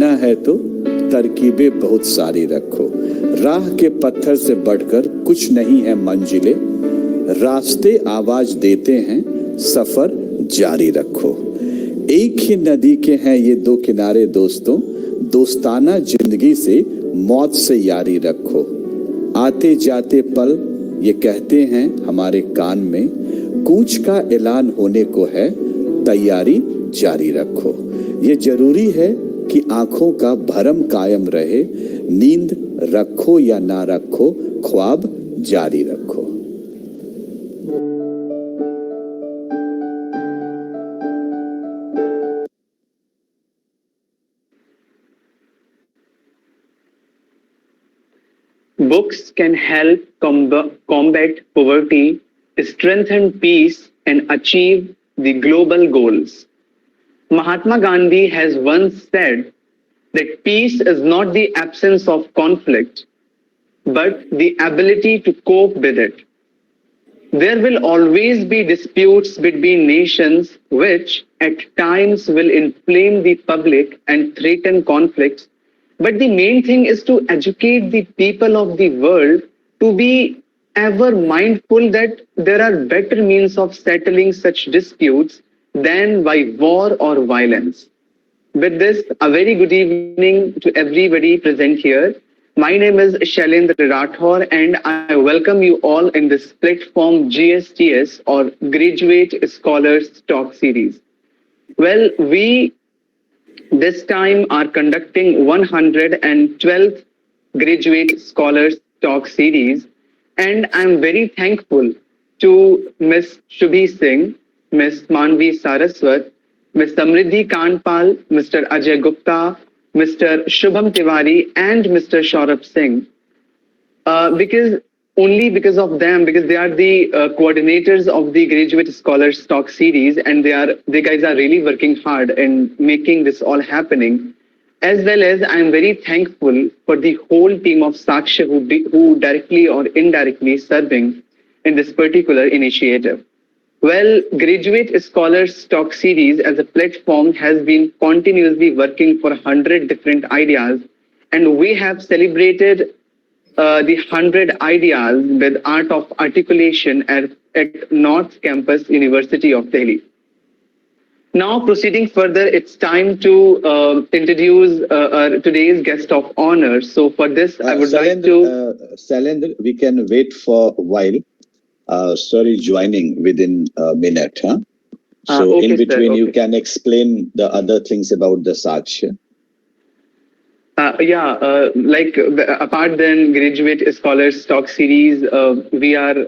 जाना है तो तरकीबें बहुत सारी रखो। राह के पत्थर से बढ़कर कुछ नहीं है मंजिलें, रास्ते आवाज देते हैं, सफर जारी रखो। एक ही नदी के हैं ये दो किनारे दोस्तों, दोस्ताना जिंदगी से मौत से यारी रखो। आते जाते पल ये कहते हैं हमारे कान में, कूच का ऐलान होने को है, तैयारी जारी रखो। ये जरूरी है कि आंखों का भरम कायम रहे, नींद रखो या ना रखो, ख्वाब जारी रखो। Books can help combat poverty, strengthen peace, and achieve the global goals. Mahatma Gandhi has once said that peace is not the absence of conflict, but the ability to cope with it. There will always be disputes between nations which at times will inflame the public and threaten conflicts. But the main thing is to educate the people of the world to be ever mindful that there are better means of settling such disputes than by war or violence. With this, a very good evening to everybody present here. My name is Shailendra Rathore and I welcome you all in this platform GSTS or Graduate Scholars Talk Series. Well, we this time are conducting 112th Graduate Scholars Talk Series, and I'm very thankful to Ms. Shubhi Singh, Ms. Manvi Saraswat, Ms. Samriddhi Kanpal, Mr. Ajay Gupta, Mr. Shubham Tiwari, and Mr. Shaurabh Singh. Because of them, because they are the coordinators of the Graduate Scholars Talk Series, and they guys are really working hard in making this all happening. As well as I'm very thankful for the whole team of Saksha who directly or indirectly serving in this particular initiative. Well, Graduate Scholars Talk Series as a platform has been continuously working for 100 different ideas, and we have celebrated the 100 ideas with art of articulation at North Campus, University of Delhi. Now, proceeding further, it's time to introduce today's guest of honor. So, for this, I would like to. Shailendra, we can wait for a while. Sorry, joining within a minute. Huh? So, Okay, in between, sir, okay. you can explain the other things about the Saksh. Apart than Graduate Scholars Talk Series, we are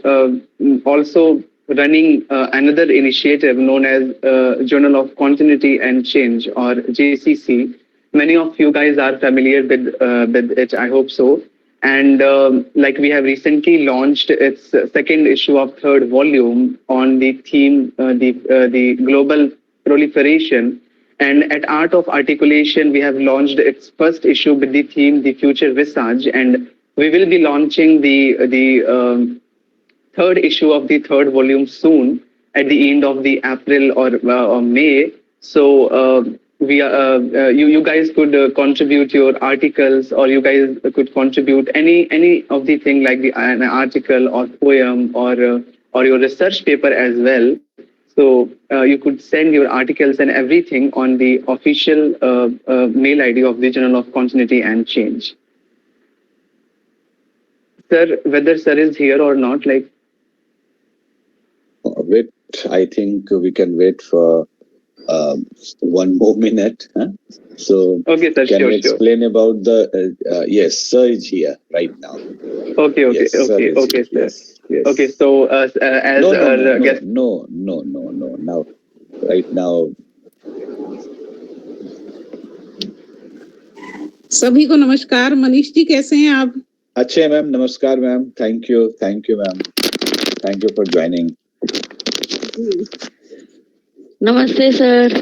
also running another initiative known as Journal of Continuity and Change, or JCC. Many of you guys are familiar with it, I hope so. And we have recently launched its second issue of third volume on the theme, the global proliferation. And at Art of Articulation, we have launched its first issue with the theme, The Future Visage. And we will be launching the third issue of the third volume soon at the end of the April or May. So you guys could contribute your articles, or you guys could contribute any of the thing like an article or poem or your research paper as well. So you could send your articles and everything on the official mail ID of the Journal of Continuity and Change. Sir, whether sir is here or not, Wait, I think we can wait for one more minute. Huh? So, okay, sir, can sure, you explain about the? Yes, sir is here right now. Okay, yes, sir. Yes, yes. Okay, so as no, guest. No. Now, right now. सभी को नमस्कार। मनीष जी कैसे हैं आप? अच्छे हैं ma'am, नमस्कार ma'am, thank you ma'am, thank you for joining. नमस्ते सर।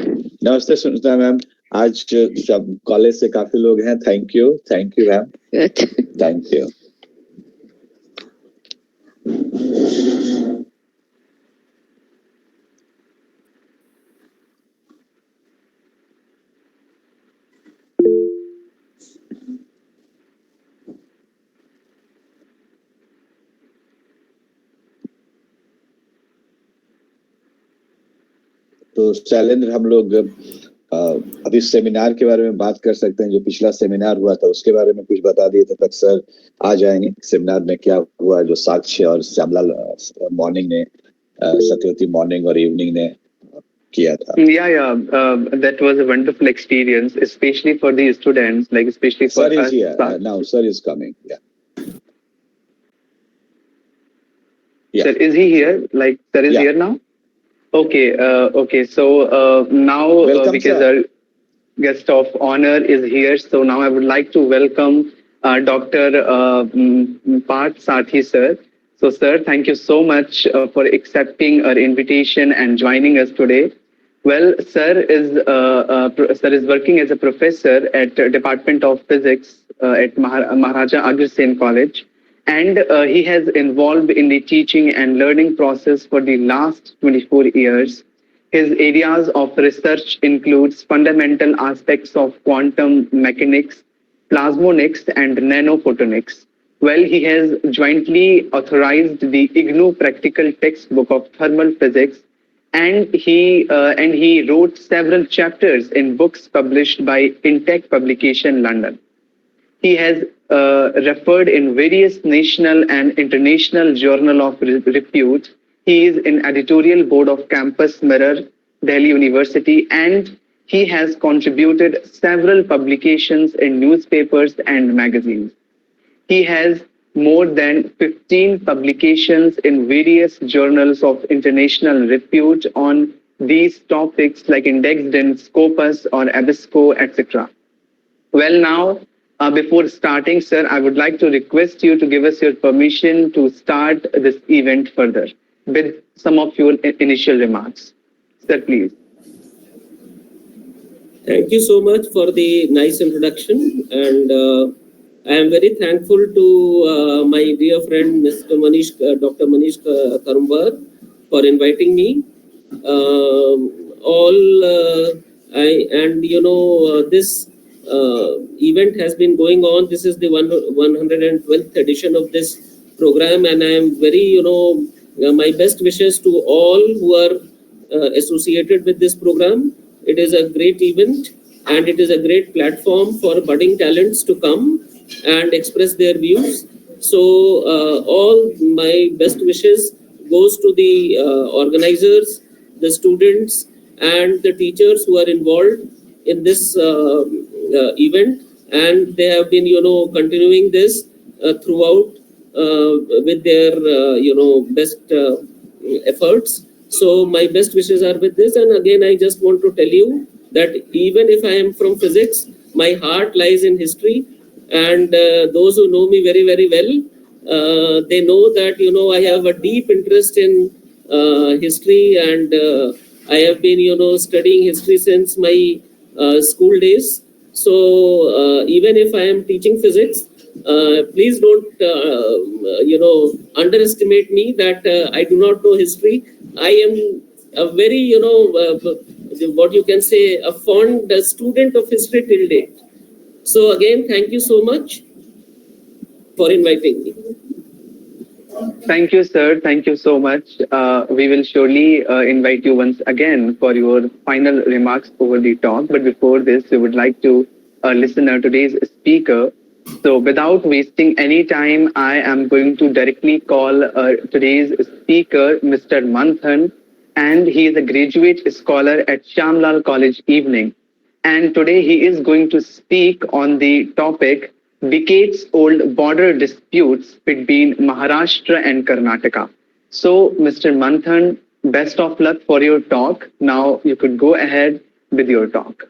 नमस्ते सुनीता मैम, आज सब कॉलेज से काफी लोग हैं, thank you ma'am, thank you. तो शैलेंद्र, हम लोग अभी सेमिनार के बारे में बात कर सकते हैं। जो पिछला सेमिनार हुआ था उसके बारे में कुछ बता दिए थे, तक सर आ जाएंगे। सेमिनार में क्या हुआ, जो साक्ष्य और श्यामलाल मॉर्निंग ने, सत्यवती मॉर्निंग और इवनिंग ने किया था। That was a wonderful experience, especially for the students, like especially for Sir us. is here. Now sir is coming. Yeah. Sir, is he here? Like, sir is here now? Okay. Okay. So now welcome, because sir. our guest of honor is here, so now I would like to welcome Dr. Parthasarathi, sir. So, sir, thank you so much for accepting our invitation and joining us today. Well, sir is working as a professor at Department of Physics at Maharaja Agrasen College, and he has involved in the teaching and learning process for the last 24 years. His areas of research includes fundamental aspects of quantum mechanics, plasmonics, and nanophotonics. Well, he has jointly authorized the IGNOU practical textbook of thermal physics, and he wrote several chapters in books published by Intech Publication London. He has referred in various national and international journal of repute. He is in editorial board of Campus Mirror, Delhi University, and he has contributed several publications in newspapers and magazines. He has more than 15 publications in various journals of international repute on these topics like indexed in Scopus or Abisco, etc. Well, now, before starting, sir, I would like to request you to give us your permission to start this event further with some of your initial remarks. Sir, please. Thank you so much for the nice introduction, and I am very thankful to my dear friend Mr. Dr. Manish Karumbar for inviting me. This event has been going on. This is the 112th edition of this program, and I am very, my best wishes to all who are associated with this program. It is a great event, and it is a great platform for budding talents to come and express their views. So all my best wishes goes to the organizers, the students, and the teachers who are involved in this event, and they have been continuing this throughout with their best efforts. So my best wishes are with this. And again, I just want to tell you that even if I am from physics, my heart lies in history. And those who know me very, very well, they know that, I have a deep interest in history, and I have been, studying history since my school days. So even if I am teaching physics, please don't, underestimate me that I do not know history. I am a very, what you can say, a fond student of history till date. So again, thank you so much for inviting me. Thank you, sir. Thank you so much. We will surely invite you once again for your final remarks over the talk. But before this, we would like to listen to today's speaker. So without wasting any time, I am going to directly call today's speaker, Mr. Manthan, and he is a graduate scholar at Shamlal College Evening. And today he is going to speak on the topic decades-old border disputes between Maharashtra and Karnataka. So, Mr. Manthan, best of luck for your talk. Now you could go ahead with your talk.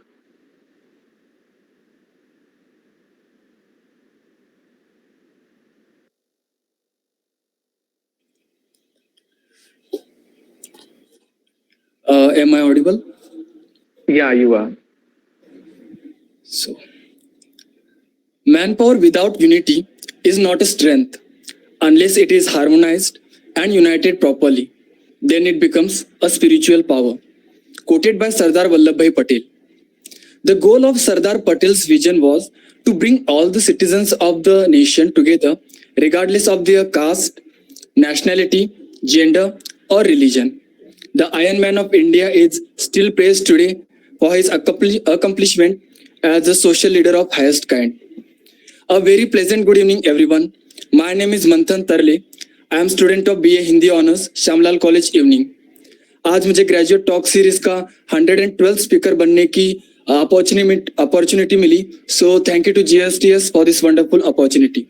Am I audible? Yeah, you are. So, manpower without unity is not a strength. Unless it is harmonized and united properly, then it becomes a spiritual power. Quoted by Sardar Vallabhbhai Patel. The goal of Sardar Patel's vision was to bring all the citizens of the nation together, regardless of their caste, nationality, gender, or religion. The Iron Man of India is still praised today for his accomplishment as a social leader of highest kind. A very pleasant good evening, everyone. My name is Manthan Tarle. I am student of BA Hindi Honors, Shamlal College Evening. आज मुझे graduate talk series का 112 speaker बनने की opportunity मिली. So thank you to GSTS for this wonderful opportunity.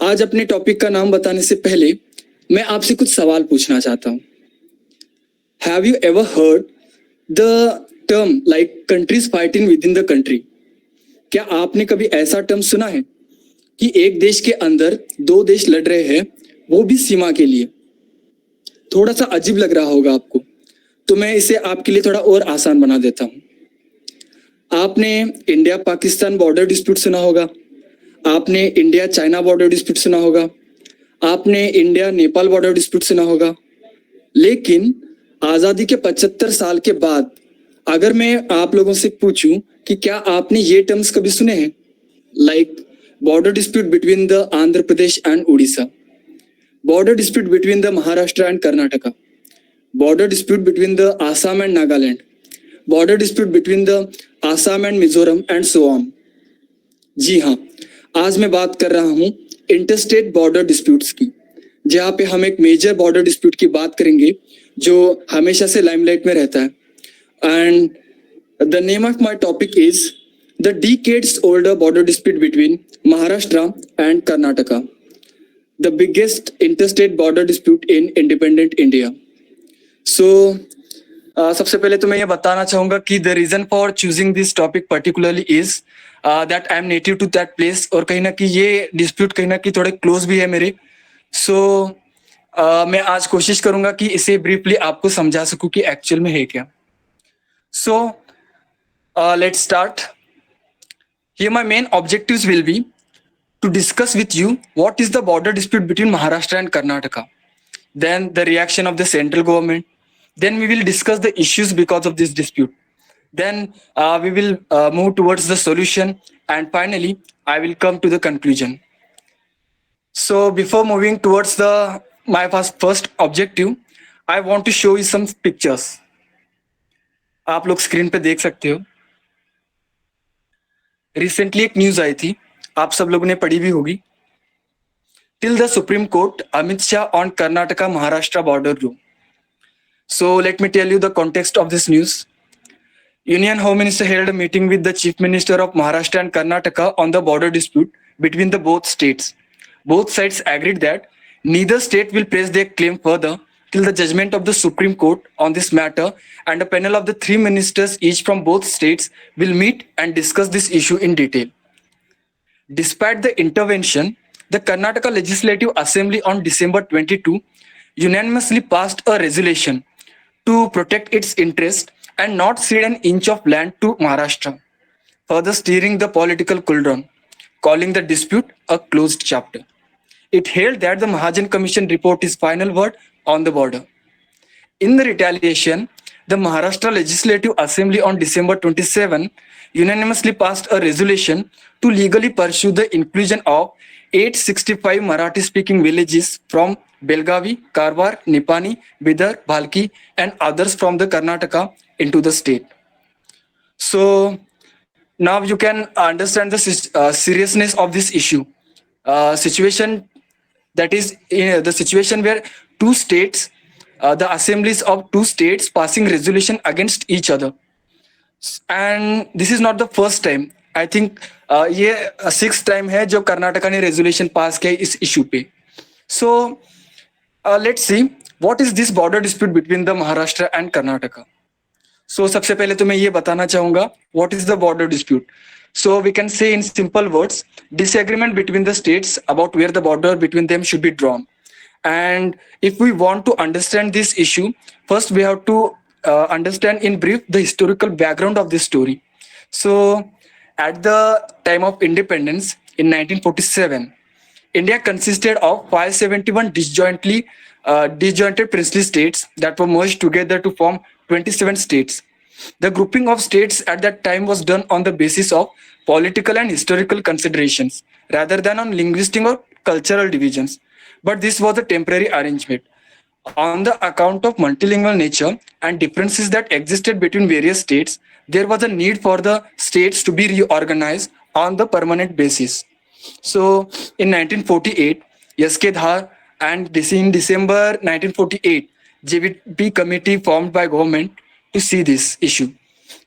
आज अपने topic का नाम बताने से पहले मैं आपसे कुछ सवाल पूछना चाहता हूँ. Have you ever heard the term like countries fighting with in the country? क्या आपने कभी ऐसा टर्म सुना है कि एक देश के अंदर दो देश लड़ रहे हैं, वो भी सीमा के लिए? थोड़ा सा अजीब लग रहा होगा आपको, तो मैं इसे आपके लिए थोड़ा और आसान बना देता हूँ. आपने इंडिया पाकिस्तान बॉर्डर डिस्प्यूट सुना होगा, आपने इंडिया चाइना बॉर्डर डिस्प्यूट सुना होगा, आपने इंडिया नेपाल बॉर्डर डिस्प्यूट सुना होगा. लेकिन आजादी के 75 साल के बाद अगर मैं आप लोगों से पूछूं कि क्या आपने ये टर्म्स कभी सुने हैं, like border dispute between the Andhra Pradesh and Orissa, border dispute between the Maharashtra and Karnataka, border dispute between the Assam and Nagaland, border dispute between the Assam and Mizoram and so on. जी हाँ, आज मैं बात कर रहा हूँ इंटरस्टेट बॉर्डर डिस्प्यूट्स की, जहाँ पे हम एक मेजर बॉर्डर डिस्प्यूट की बात करेंगे जो हमेशा से लाइमलाइट में रहता है. And the name of my topic is the decades older border dispute between Maharashtra and Karnataka, the biggest interstate border dispute in independent India. So, सबसे पहले तो मैं ये बताना चाहूँगा कि the reason for choosing this topic particularly is that I am native to that place, और कहीं ना कहीं ये dispute कहीं ना कहीं थोड़े close भी है मेरे. So, मैं आज कोशिश करूँगा कि इसे briefly आपको समझा सकूँ कि actual में है क्या. So, let's start. Here my main objectives will be to discuss with you what is the border dispute between Maharashtra and Karnataka, then the reaction of the central government, then we will discuss the issues because of this dispute, then we will move towards the solution, and finally I will come to the conclusion. So before moving towards my first objective, I want to show you some pictures. आप लोग screen पे देख सकते हो. Recently एक news आई थी, आप सब लोगों ने पढ़ी भी होगी. Till the Supreme Court, Amit Shah on Karnataka Maharashtra border rule. So let me tell you the context of this news. Union Home Minister held a meeting with the Chief Minister of Maharashtra and Karnataka on the border dispute between the both states. Both sides agreed that neither state will press their claim further till the judgment of the Supreme Court on this matter, and a panel of the 3 ministers each from both states will meet and discuss this issue in detail. Despite the intervention, the Karnataka Legislative Assembly on December 22 unanimously passed a resolution to protect its interest and not cede an inch of land to Maharashtra, further steering the political cooldown, calling the dispute a closed chapter. It held that the Mahajan Commission report is final word on the border. In the retaliation, the Maharashtra Legislative Assembly on December 27 unanimously passed a resolution to legally pursue the inclusion of 865 Marathi-speaking villages from Belgavi, Karwar, Nipani, Bidar, Bhalki, and others from the Karnataka into the state. So now you can understand the seriousness of this issue. Situation that is the situation where two states, the assemblies of two states passing resolution against each other. And this is not the first time. I think ये 6th time है जो कर्नाटका ने resolution pass किया इस issue पे. So let's see what is this border dispute between the Maharashtra and Karnataka. So सबसे पहले तो मैं ये बताना चाहूँगा what is the border dispute. So we can say in simple words, disagreement between the states about where the border between them should be drawn. And if we want to understand this issue, first we have to understand in brief the historical background of this story. So at the time of independence in 1947, India consisted of 571 disjointed princely states that were merged together to form 27 states. The grouping of states at that time was done on the basis of political and historical considerations rather than on linguistic or cultural divisions. But this was a temporary arrangement. On the account of multilingual nature and differences that existed between various states, there was a need for the states to be reorganized on the permanent basis. So in 1948, SK Dhar and in December 1948, JVP committee formed by government to see this issue.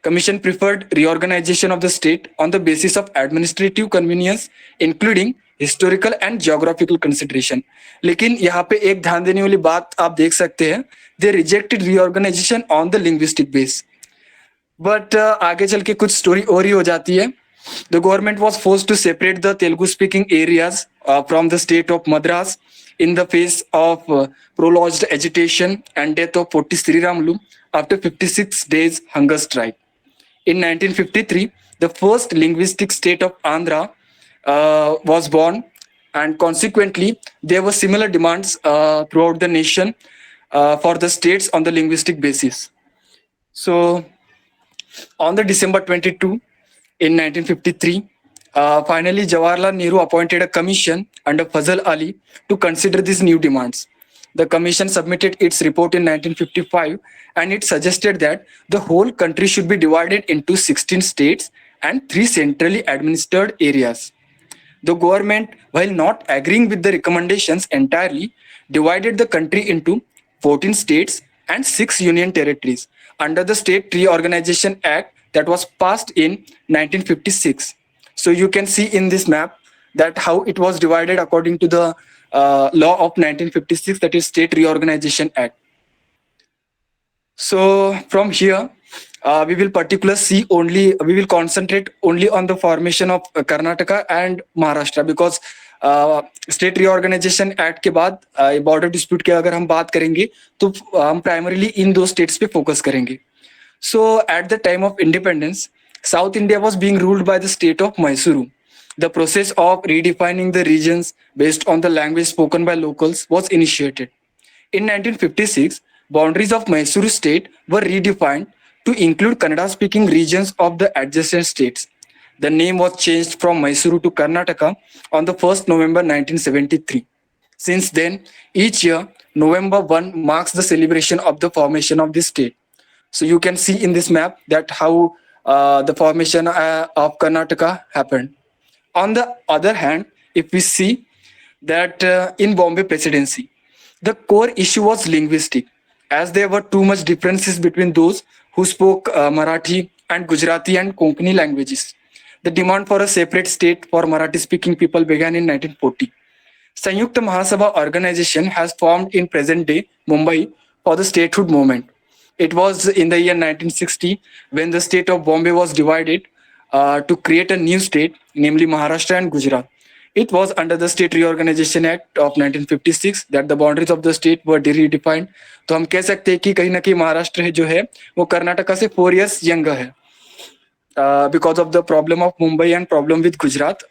Commission preferred reorganization of the state on the basis of administrative convenience, including historical and geographical consideration. लेकिन यहाँ पे एक ध्यान देने वाली बात आप देख सकते हैं, they rejected reorganization on the linguistic base. But आगे चल के कुछ स्टोरी और ही हो जाती है. The government was forced to separate the Telugu-speaking areas from the state of Madras in the face of prolonged agitation and death of Potti Sriramulu after 56 days hunger strike. In 1953, the first linguistic state of Andhra was born, and consequently, there were similar demands throughout the nation for the states on the linguistic basis. So, on the December 22, in 1953, finally Jawaharlal Nehru appointed a commission under Fazal Ali to consider these new demands. The commission submitted its report in 1955, and it suggested that the whole country should be divided into 16 states and 3 centrally administered areas. The government, while not agreeing with the recommendations entirely, divided the country into 14 states and 6 union territories under the State Reorganization Act that was passed in 1956. So you can see in this map that how it was divided according to the law of 1956, that is State Reorganization Act. So from here, we will concentrate only on the formation of Karnataka and Maharashtra, because state reorganisation act के बाद border dispute की अगर हम बात करेंगे तो हम primarily in दो स्टेट्स पे फोकस करेंगे. So at the time of independence, south India was being ruled by the state of Mysuru. The process of redefining the regions based on the language spoken by locals was initiated. In 1956, boundaries of Mysuru state were redefined to include Kannada-speaking regions of the adjacent states. The name was changed from Mysuru to Karnataka on the 1st November 1973. Since then, each year, November 1 marks the celebration of the formation of this state. So you can see in this map that how the formation of Karnataka happened. On the other hand, if we see that in Bombay Presidency, the core issue was linguistic, as there were too much differences between those who spoke Marathi and Gujarati and Konkani languages. The demand for a separate state for Marathi-speaking people began in 1940. Sanyukta Mahasabha organization has formed in present-day Mumbai for the statehood movement. It was in the year 1960 when the state of Bombay was divided to create a new state, namely Maharashtra and Gujarat. It was under the State Reorganization Act of 1956 that the boundaries of the state were redefined. तो हम कह सकते हैं कि कहीं ना कहीं महाराष्ट्र जो है वो कर्नाटका से 4 years younger है. Because of the problem of Mumbai and problem with Gujarat,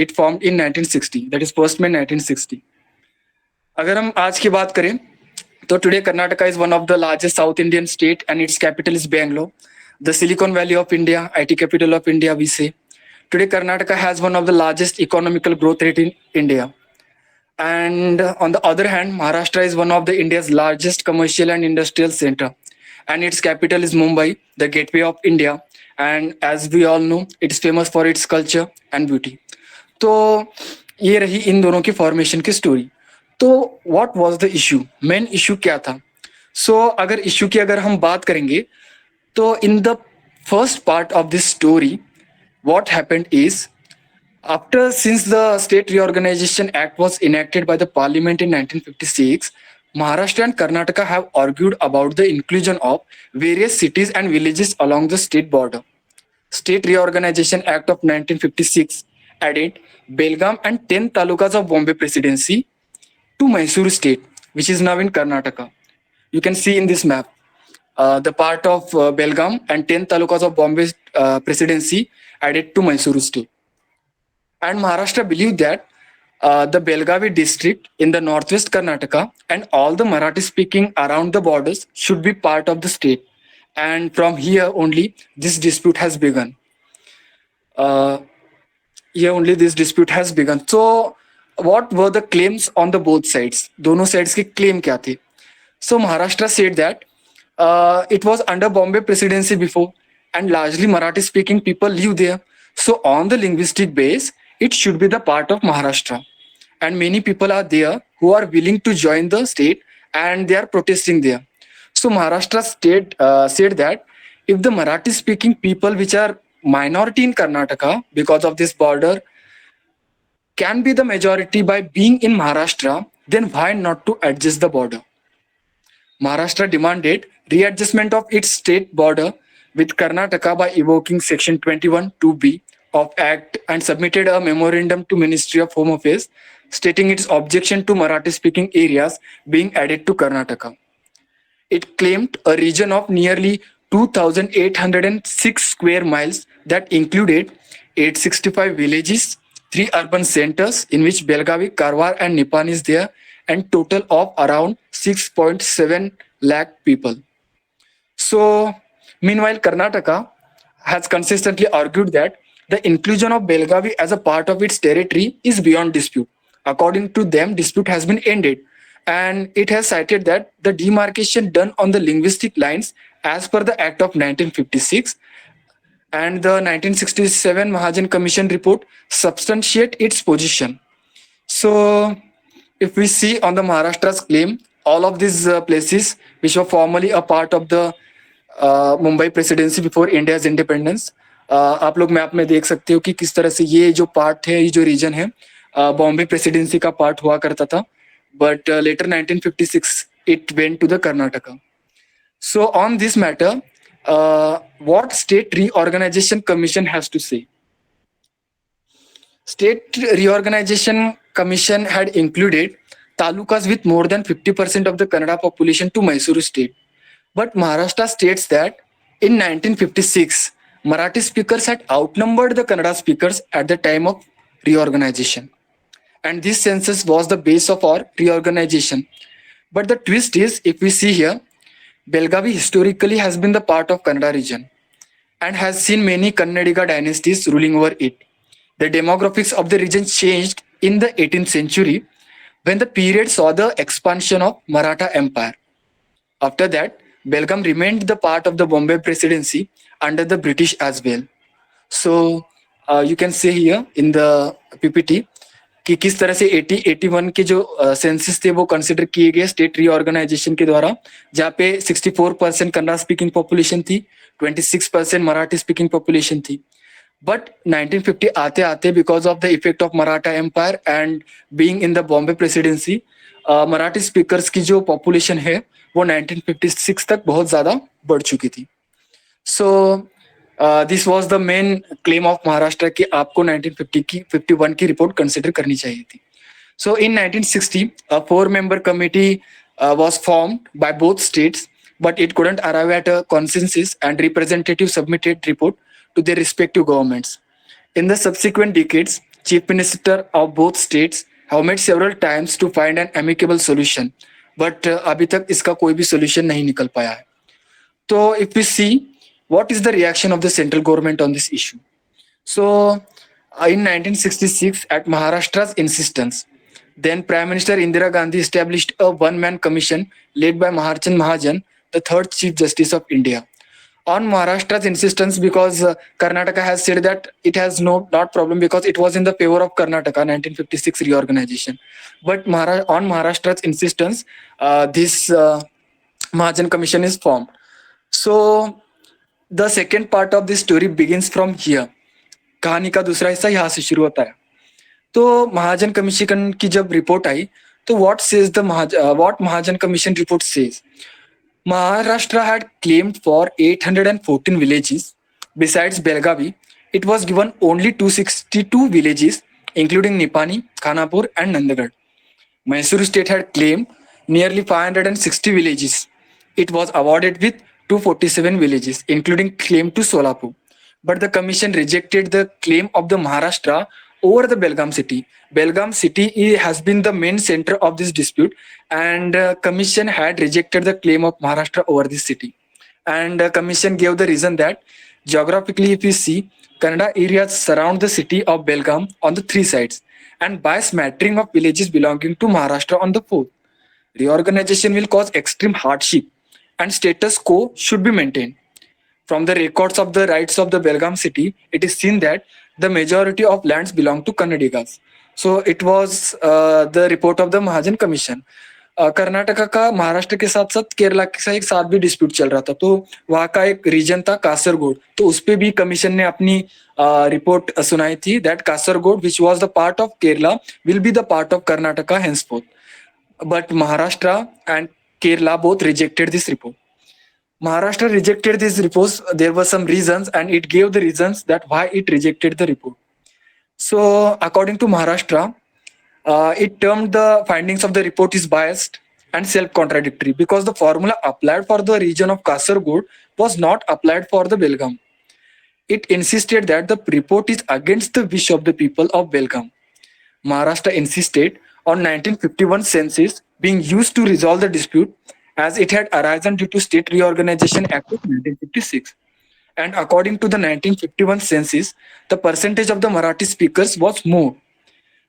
it formed in 1960. That is 1st May 1960. अगर हम आज की बात करें तो today Karnataka is one of the largest South Indian state and its capital is Bangalore. The Silicon Valley of India, IT capital of India, we say. Today, Karnataka has one of the largest economical growth rate in India. And on the other hand, Maharashtra is one of the India's largest commercial and industrial center. And its capital is Mumbai, the gateway of India. And as we all know, it is famous for its culture and beauty. तो ये रही इन दोनों की formation की story. तो what was the issue, main issue क्या था? सो अगर इशू की अगर हम बात करेंगे तो in the first part of this story, what happened is, since the State Reorganization Act was enacted by the Parliament in 1956, Maharashtra and Karnataka have argued about the inclusion of various cities and villages along the state border. State Reorganization Act of 1956 added Belgaum and 10 talukas of Bombay Presidency to Mysuru state, which is now in Karnataka. You can see in this map. The part of Belgaum and 10 talukas of Bombay Presidency added to Mysuru state. And Maharashtra believed that the Belgavi district in the northwest Karnataka and all the Marathi speaking around the borders should be part of the state. And from here only this dispute has begun. So what were the claims on the both sides? दोनों sides के claim क्या थे? So Maharashtra said that it was under Bombay presidency before, and largely Marathi-speaking people live there. So on the linguistic base, it should be the part of Maharashtra. And many people are there who are willing to join the state, and they are protesting there. So Maharashtra state said that if the Marathi-speaking people, which are minority in Karnataka because of this border, can be the majority by being in Maharashtra, then why not to adjust the border? Maharashtra demanded readjustment of its state border with Karnataka by evoking Section 21 2B of Act and submitted a memorandum to Ministry of Home Affairs stating its objection to Marathi-speaking areas being added to Karnataka. It claimed a region of nearly 2,806 square miles that included 865 villages, 3 urban centers in which Belgavi, Karwar and Nipan is there, and total of around 6.7 lakh people. So, meanwhile, Karnataka has consistently argued that the inclusion of Belgavi as a part of its territory is beyond dispute. According to them, dispute has been ended, and it has cited that the demarcation done on the linguistic lines as per the Act of 1956 and the 1967 Mahajan Commission report substantiate its position. So, if we see on the Maharashtra's claim, all of these places which were formerly a part of the Mumbai presidency before India's independence, आप लोग map में देख सकते हो कि किस तरह से ये जो पार्ट है, ये जो रीजन है, बॉम्बे प्रेसिडेंसी का पार्ट हुआ करता था, but later 1956 it went to the Karnataka. So on this matter, what state reorganization commission has to say? State reorganization commission had included talukas with more than 50% of the Kannada population to Mysuru state. But Maharashtra states that in 1956, Marathi speakers had outnumbered the Kannada speakers at the time of reorganization. And this census was the base of our reorganization. But the twist is, if we see here, Belgavi historically has been the part of Kannada region and has seen many Kannadiga dynasties ruling over it. The demographics of the region changed in the 18th century when the period saw the expansion of Maratha Empire. After that, Belgaum remained the part of the Bombay presidency under the British as well. So you can see here in the PPT कि किस तरह से 80-81 के जो census थे वो consider किए गए स्टेट रीऑर्गेनाइजेशन के द्वारा, जहाँ पे 64% कन्नड़ा स्पीकिंग पॉपुलेशन थी, 26% मराठी स्पीकिंग पॉपुलेशन थी. बट 1950 आते आते because of the effect of Maratha empire and being in the Bombay presidency, Marathi speakers की जो पॉपुलेशन है वो 1956 तक बहुत ज्यादा बढ़ चुकी थी. So this was the main claim of Maharashtra कि आपको 1950 की 51 की रिपोर्ट कंसिडर करनी चाहिए थी. सो इन 1960 a 4-member committee was formed by both states, but it couldn't arrive at a consensus and representatives submitted report to their respective governments. In the subsequent decades, chief minister of both states have met several times to find an amicable solution, but अभी तक इसका कोई भी solution नहीं निकल पाया है. So if we see what is the reaction of the central government on this issue. So in 1966, at Maharashtra's insistence, then Prime Minister Indira Gandhi established a one-man commission led by Maharchand Mahajan, the third Chief Justice of India. On Maharashtra's insistence, because Karnataka has said that it has not problem because it was in the favor of Karnataka 1956 reorganization. But on Maharashtra's insistence, this Mahajan Commission is formed. So the second part of this story begins from here. कहानी का दूसरा हिस्सा यहाँ से शुरू होता है. तो महाजन कमीशन की जब रिपोर्ट आई, तो what Mahajan Commission report says? Maharashtra had claimed for 814 villages. Besides Belgavi, it was given only 262 villages, including Nipani, Khanapur, and Nandagad. Mysuru state had claimed nearly 560 villages. It was awarded with 247 villages, including claim to Solapur. But the commission rejected the claim of the Maharashtra over the Belgaum city. Belgaum city has been the main center of this dispute, and commission had rejected the claim of Maharashtra over this city. And commission gave the reason that geographically, if you see, Kannada areas surround the city of Belgaum on the 3 sides, and by smattering of villages belonging to Maharashtra on the 4th. Reorganization will cause extreme hardship and status quo should be maintained. From the records of the rights of the Belgaum city, it is seen that the majority of lands belong to Kannadigas. So it was the report of the Mahajan Commission. Karnataka का महाराष्ट्र के साथ साथ केरला के साथ भी dispute चल रहा था, तो वहाँ का एक रीजन था कासरगोड, तो उस पे भी कमीशन ने अपनी रिपोर्ट सुनाई थी that Kasaragod which was the part of Kerala will be the part of Karnataka henceforth. But Maharashtra and Kerala both rejected this report. Maharashtra rejected these reports. There were some reasons, and it gave the reasons that why it rejected the report. So, according to Maharashtra, it termed the findings of the report is biased and self-contradictory because the formula applied for the region of Kasargod was not applied for the Belgaum. It insisted that the report is against the wish of the people of Belgaum. Maharashtra insisted on 1951 census being used to resolve the dispute as it had arisen due to State Reorganization Act of 1956. And according to the 1951 census, the percentage of the Marathi speakers was more.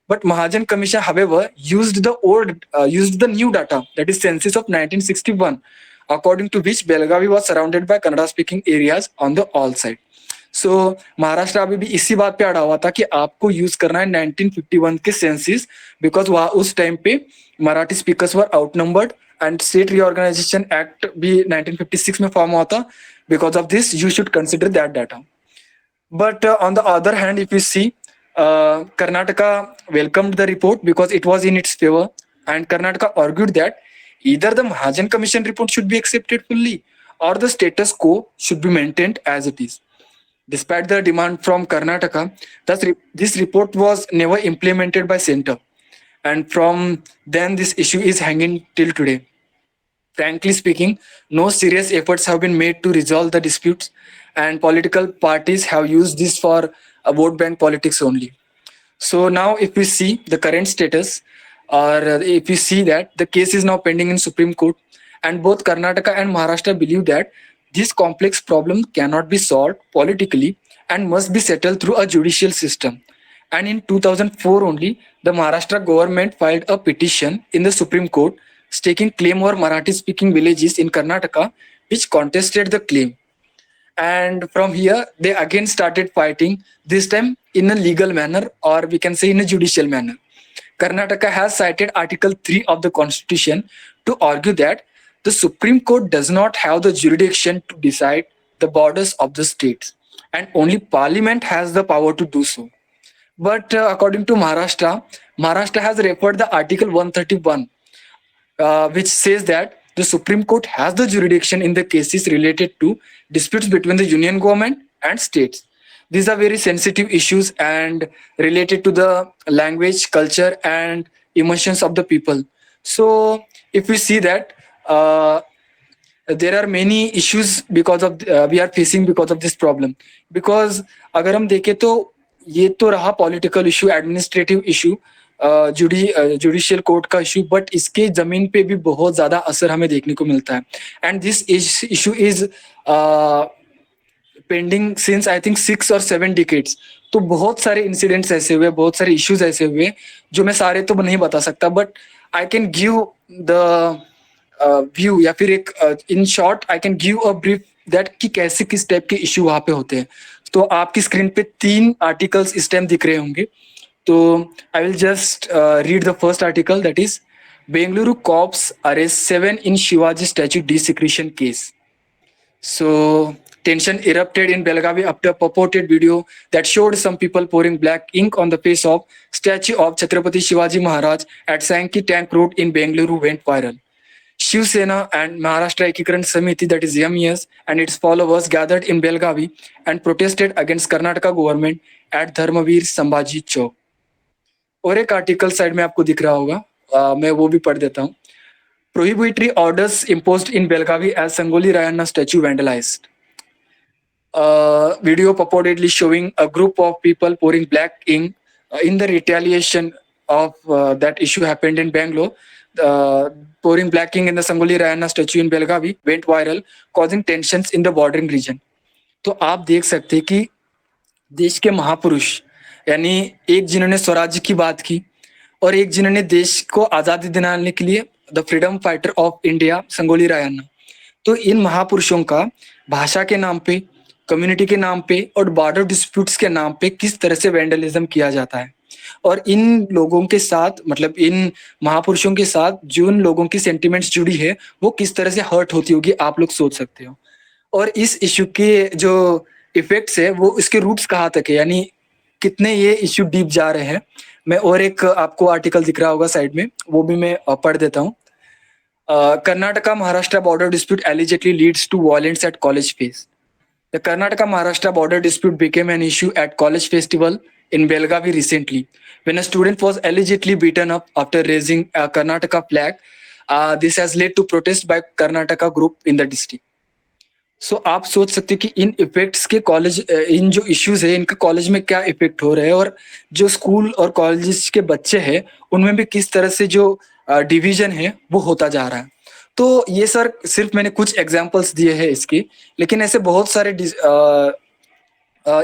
But Mahajan Commission, however, used the new data, that is census of 1961, according to which Belgavi was surrounded by Kannada-speaking areas on the all side. So Maharashtra अभी भी इसी बात पे अड़ा हुआ था कि आपको यूज करना है 1951 के सेंसिस, बिकॉज वहाँ उस टाइम पे Marathi speakers were outnumbered and state reorganisation act भी 1956 में फॉर्म हुआ था. Because of this you should consider that data. But on the other hand if you see Karnataka welcomed the report because it was in its favor, and Karnataka argued that either the Mahajan Commission report should be accepted fully or the status quo should be maintained as it is. Despite the demand from Karnataka, this report was never implemented by Centre, and from then this issue is hanging till today. Frankly speaking, no serious efforts have been made to resolve the disputes, and political parties have used this for vote bank politics only. So now if we see the current status, or if we see that the case is now pending in Supreme Court, and both Karnataka and Maharashtra believe that this complex problem cannot be solved politically and must be settled through a judicial system. And in 2004 only, the Maharashtra government filed a petition in the Supreme Court staking claim over Marathi-speaking villages in Karnataka, which contested the claim. And from here, they again started fighting, this time in a legal manner, or we can say in a judicial manner. Karnataka has cited Article 3 of the Constitution to argue that the Supreme Court does not have the jurisdiction to decide the borders of the states, and only Parliament has the power to do so. But according to Maharashtra, Maharashtra has referred the Article 131, which says that the Supreme Court has the jurisdiction in the cases related to disputes between the union government and states. These are very sensitive issues and related to the language, culture, and emotions of the people. So if we see that there are many issues because of we are facing because of this problem. Because अगर हम देखें तो ये तो रहा political issue, administrative issue, judicial court का issue, but इसके जमीन पे भी बहुत ज्यादा असर हमें देखने को मिलता है. And this issue is pending since I think 6 or 7 decades. तो बहुत सारे इंसिडेंट्स ऐसे हुए, बहुत सारे इश्यूज ऐसे हुए जो मैं सारे तो नहीं बता सकता, but I can give the view, या फिर एक in short I can give a brief that कि कैसे किस टाइप के इशू वहां पे होते हैं. तो आपकी स्क्रीन पे 3 आर्टिकल्स इस टाइम दिख रहे होंगे. तो I will just read the first article, that is Bengaluru cops arrest 7 in Shivaji statue desecration case. So tension erupted in Belgavi after a purported video that showed some people pouring black ink on the face of statue of Chhatrapati Shivaji Maharaj at Sankey Tank Road in Bengaluru went viral. Shiv Sena and Maharashtra Ekikaran Samiti, that is MES, and its followers gathered in Belgavi and protested against Karnataka government at Dharmavir Sambhaji Chowk. और एक article side में आपको दिख रहा होगा, मैं वो भी पढ़ देता हूँ. Prohibitory orders imposed in Belgavi as Sangoli Rayanna statue vandalized. Video purportedly showing a group of people pouring black ink in the retaliation of that issue happened in Bangalore. Pouring black ink in the Sangoli Rayanna statue in Belgavi went viral, causing tensions in the bordering region. तो आप देख सकते हैं कि देश के महापुरुष, यानी एक जिन्होंने स्वराज्य की बात की और एक जिन्होंने देश को आजादी दिलाने के लिए the freedom fighter of India Sangolli Rayanna. तो इन महापुरुषों का भाषा के नाम पे, कम्युनिटी के नाम पे और बॉर्डर डिस्प्यूट्स के नाम पे किस तरह से वैंडलिज्म किया जाता है, और इन लोगों के साथ मतलब इन महापुरुषों के साथ जो उन लोगों की सेंटिमेंट्स जुड़ी है वो किस तरह से हर्ट होती होगी, आप लोग सोच सकते हो। और इस इशू के जो इफेक्ट्स है वो इसके रूट्स कहाँ तक है, यानी कितने ये इशू डीप जा रहे हैं। मैं और एक आपको आर्टिकल दिख रहा होगा साइड में, वो भी मैं पढ़ देता हूँ। Karnataka Maharashtra border dispute allegedly leads to violence at college phase. The Karnataka Maharashtra border dispute became an issue at college festival in Belgavi recently, when a student was allegedly beaten up after raising a Karnataka flag. This has led to protest by Karnataka group in the district. So आप सोच सकते हो कि इन effects के college, इन जो issues है इनका college में क्या इफेक्ट हो रहा है, और जो स्कूल और कॉलेज के बच्चे हैं उनमें भी किस तरह से जो डिवीजन है वो होता जा रहा है। तो ये सर सिर्फ मैंने कुछ एग्जांपल्स दिए हैं इसके, लेकिन ऐसे बहुत सारे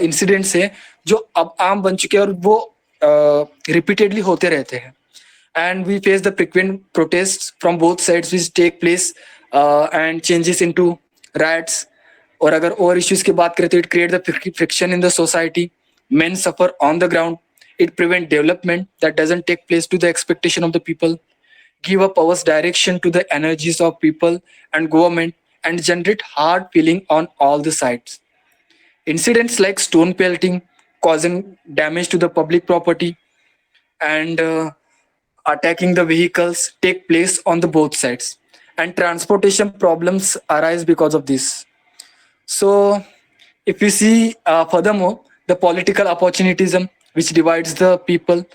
इंसिडेंट्स हैं जो अब आम बन चुके हैं और वो रिपीटेडली होते रहते हैं। And we face the frequent protest from both sides which take place and changes into riots. और अगर और इश्यूज की बात करें तो it create the friction in the society, men suffer on the ground, it prevent development that doesn't take place to the expectation of the people, give a power's direction to the energies of people and government, and generate hard feeling on all the sides. Incidents like stone pelting, causing damage to the public property, and attacking the vehicles take place on the both sides, and transportation problems arise because of this. So if you see furthermore, the political opportunism which divides the people,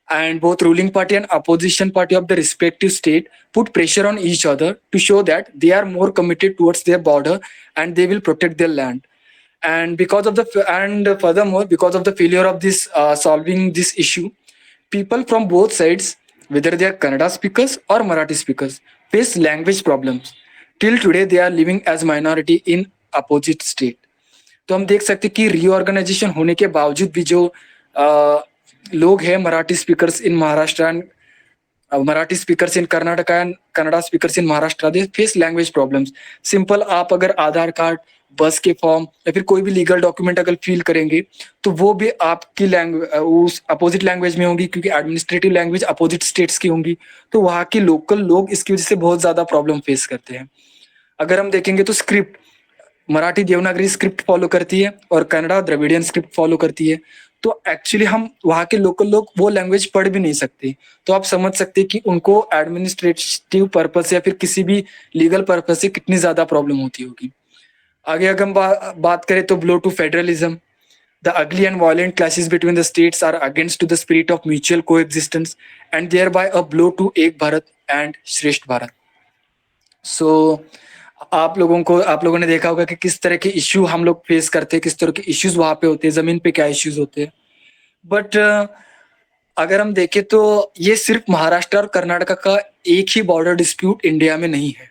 and both ruling party and opposition party of the respective state put pressure on each other to show that they are more committed towards their border and they will protect their land. And furthermore, because of the failure of this solving this issue, people from both sides, whether they are Kannada speakers or Marathi speakers, face language problems. Till today, they are living as minority in opposite state. तो हम देख सकते हैं कि reorganisation होने के बावजूद भी जो लोग हैं Marathi speakers in Maharashtra and Marathi speakers in Karnataka and Kannada speakers in Maharashtra, they face language problems. Simple आप अगर आधार कार्ड, बस के फॉर्म या फिर कोई भी लीगल डॉक्यूमेंट अगर फिल करेंगे तो वो भी आपकी लैंग्वेज उस अपोजिट लैंग्वेज में होंगी, क्योंकि एडमिनिस्ट्रेटिव लैंग्वेज अपोजिट स्टेट्स की होंगी। तो वहाँ के लोकल लोग इसकी वजह से बहुत ज्यादा प्रॉब्लम फेस करते हैं। अगर हम देखेंगे तो script, Marathi Devanagari script follow करती है और कन्नड़ा द्रविडियन स्क्रिप्ट फॉलो करती है। तो एक्चुअली हम वहाँ के लोकल लोग वो लैंग्वेज पढ़ भी नहीं सकते। तो आप समझ सकते हैं कि उनको एडमिनिस्ट्रेटिव पर्पज से या फिर किसी भी लीगल पर्पज से कितनी ज्यादा प्रॉब्लम होती होगी। आगे अगर हम बात करें तो blow to federalism, the ugly and violent clashes between the states are against to the spirit of mutual coexistence and thereby a blow to एक भारत एंड श्रेष्ठ भारत। सो आप लोगों ने देखा होगा कि किस तरह के इश्यू हम लोग फेस करते हैं, किस तरह के इश्यूज वहां पे होते हैं, जमीन पे क्या इश्यूज होते हैं। बट अगर हम देखें तो ये सिर्फ महाराष्ट्र और कर्नाटक का एक ही बॉर्डर डिस्प्यूट इंडिया में नहीं है।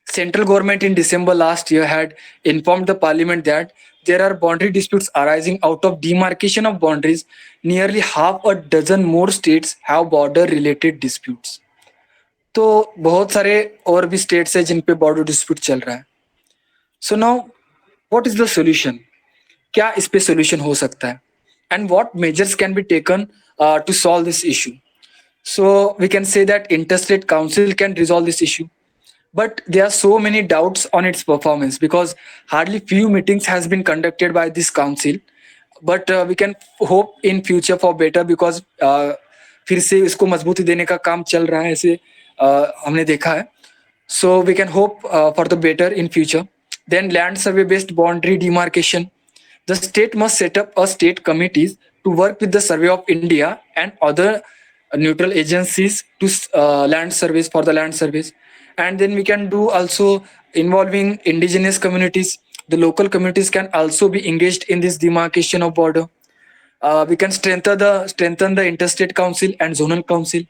Central government in December last year had informed the parliament that there are boundary disputes arising out of demarcation of boundaries. Nearly half a dozen more states have border related disputes. तो बहुत सारे और भी states है जिन पे border dispute चल रहा है। So now what is the solution? क्या इस पे सॉल्यूशन हो सकता है? And what measures can be taken to solve this issue? So we can say that interstate council can resolve this issue, but there are so many doubts on its performance because hardly few meetings has been conducted by this council. But we can hope in future for better because फिर से इसको मजबूती देने का काम चल रहा है, ऐसे हमने देखा है। So we can hope for the better in future. Then land survey based boundary demarcation. The state must set up a state committees to work with the Survey of India and other neutral agencies to land surveys for the land surveys. And then we can do also involving indigenous communities. The local communities can also be engaged in this demarcation of border. We can strengthen the interstate council and zonal council.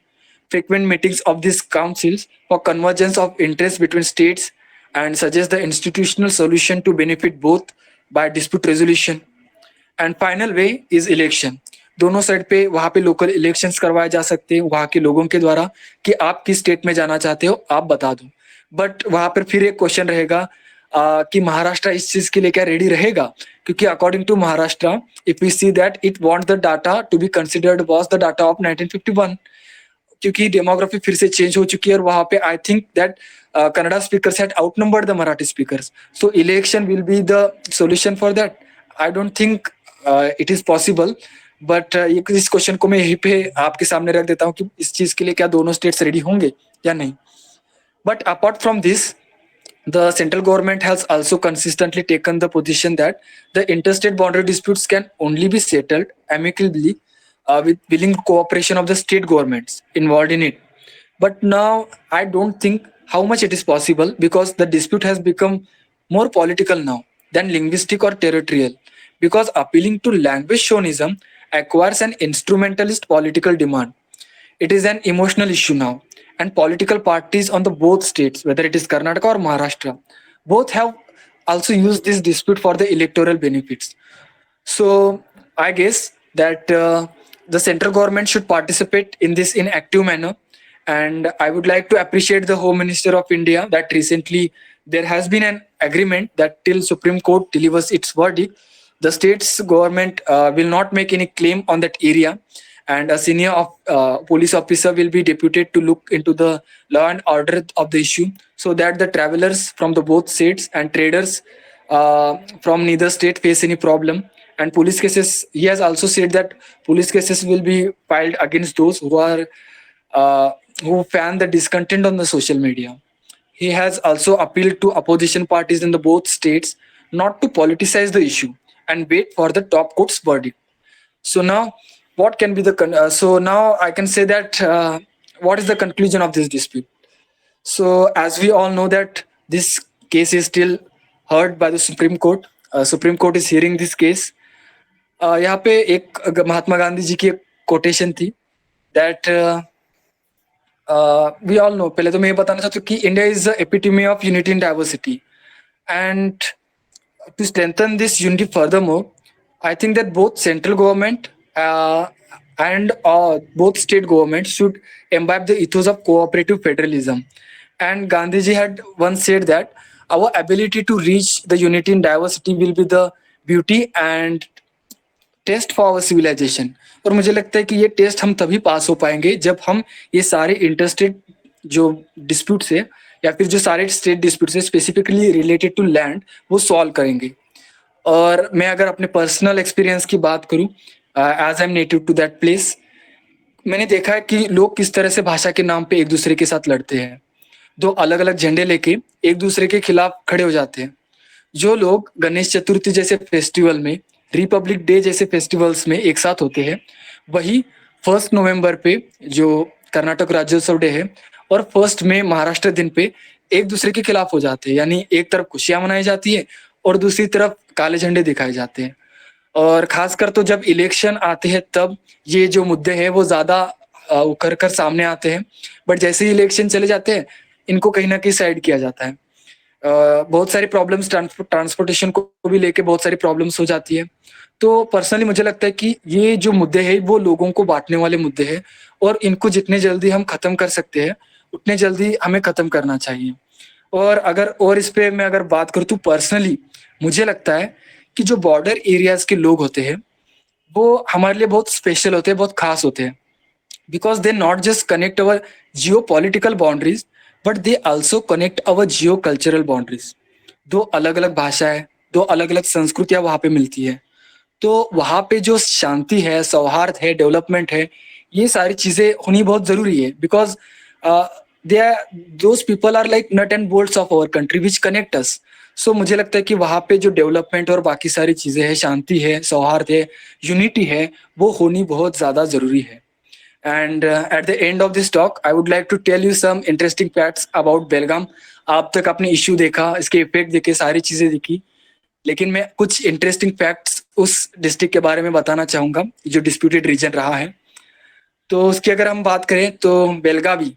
Frequent meetings of these councils for convergence of interest between states and suggest the institutional solution to benefit both by dispute resolution. And final way is election. दोनों side पे वहाँ पे local elections करवाए जा सकते हैं वहाँ के लोगों के द्वारा कि आप किस स्टेट में जाना चाहते हो आप बता दो। बट वहाँ पर फिर एक क्वेश्चन रहेगा कि महाराष्ट्र इस चीज के लिए क्या रेडी रहेगा, क्योंकि according to Maharashtra if we see that it want the data to be considered was the data of 1951, क्योंकि डेमोग्राफी फिर से चेंज हो चुकी है और वहाँ पे I think that Kannada speakers had outnumbered the Marathi speakers, so election will be the solution for that. I don't think it is possible, but इस क्वेश्चन को मैं यहीं पे आपके सामने रख देता हूँ कि इस चीज के लिए क्या दोनों स्टेट्स रेडी होंगे या नहीं। But apart from this, the central government has also consistently taken the position that the interstate boundary disputes can only be settled amicably with willing cooperation of the state governments involved in it. But now I don't think how much it is possible because the dispute has become more political now than linguistic or territorial, because appealing to language chauvinism acquires an instrumentalist political demand. It is an emotional issue now, and political parties on the both states, whether it is Karnataka or Maharashtra, both have also used this dispute for the electoral benefits. So I guess that the central government should participate in this in active manner, and I would like to appreciate the Home Minister of India that recently there has been an agreement that till Supreme Court delivers its verdict, the state's government will not make any claim on that area, and a senior police officer will be deputed to look into the law and order of the issue, so that the travelers from the both states and traders from neither state face any problem. And police cases, he has also said that police cases will be filed against those who are who fan the discontent on the social media. He has also appealed to opposition parties in the both states not to politicize the issue and wait for the top court's verdict. So now, what can be the so now I can say that what is the conclusion of this dispute? So as we all know that this case is still heard by the Supreme Court. Supreme Court is hearing this case. यहाँ पे एक महात्मा गांधी जी की quotation थी that we all know. पहले तो मैं ये बताना चाहता हूँ कि India is the epitome of unity and diversity, and to strengthen this unity furthermore, I think that both central government and both state governments should imbibe the ethos of cooperative federalism. And Gandhiji had once said that our ability to reach the unity in diversity will be the beauty and test for our civilisation. और मुझे लगता है कि ये test हम तभी पास हो पाएंगे जब हम ये सारे इंटरस्टेट जो डिस्प्यूट्स है या फिर जो सारे स्टेट डिस्प्यूट्स है स्पेसिफिकली रिलेटेड टू लैंड वो सॉल्व करेंगे। और मैं अगर अपने पर्सनल एक्सपीरियंस की बात करूं, as I am native to that place, मैंने देखा है कि लोग किस तरह से भाषा के नाम पे एक दूसरे के साथ लड़ते हैं। दो अलग अलग झंडे लेके एक दूसरे के खिलाफ खड़े हो जाते हैं। जो लोग गणेश चतुर्थी जैसे फेस्टिवल में, रिपब्लिक डे जैसे फेस्टिवल्स में एक साथ होते हैं, वही 1 नवंबर पे जो कर्नाटक राज्योत्सव डे है और 1 मई महाराष्ट्र दिन पे एक दूसरे के खिलाफ हो जाते हैं। यानी एक तरफ खुशियां मनाई जाती है और दूसरी तरफ काले झंडे दिखाए जाते हैं। और खासकर तो जब इलेक्शन आते हैं तब ये जो मुद्दे हैं वो ज्यादा उखड़ कर सामने आते हैं। बट जैसे ही इलेक्शन चले जाते हैं इनको कहीं ना कहीं साइड किया जाता है। बहुत सारी प्रॉब्लम्स ट्रांसपोर्टेशन को भी लेके बहुत सारी प्रॉब्लम्स हो जाती है। तो पर्सनली मुझे लगता है कि ये जो मुद्दे हैं वो लोगों को बांटने वाले मुद्दे हैं और इनको जितने जल्दी हम खत्म कर सकते हैं उतने जल्दी हमें खत्म करना चाहिए। और इस पे मैं अगर बात करूँ तो पर्सनली मुझे लगता है कि जो बॉर्डर एरियाज के लोग होते हैं वो हमारे लिए बहुत स्पेशल होते हैं, बहुत खास होते हैं, because they not just connect our Jio political boundaries but they also connect our Jio cultural boundaries. दो अलग अलग भाषाएं, दो अलग अलग संस्कृतियां वहां पे मिलती है। तो वहां पे जो शांति है, सौहार्द है, डेवलपमेंट है, ये सारी चीजें होनी बहुत जरूरी है। Because those people are like nut and bolts of our country which connect us. So मुझे लगता है कि वहां पे जो डेवलपमेंट और बाकी सारी चीजें हैं, शांति है, सौहार्द है, यूनिटी है, वो होनी बहुत ज्यादा जरूरी है। And at the end of this talk, I would like to tell you some interesting facts about बेलगाम। आप तक आपने इश्यू देखा, इसके इफेक्ट देखे, सारी चीजें देखी, लेकिन मैं कुछ इंटरेस्टिंग फैक्ट्स उस डिस्ट्रिक्ट के बारे में बताना चाहूंगा जो डिस्प्यूटेड रीजन रहा है। तो उसकी अगर हम बात करें तो बेलगावी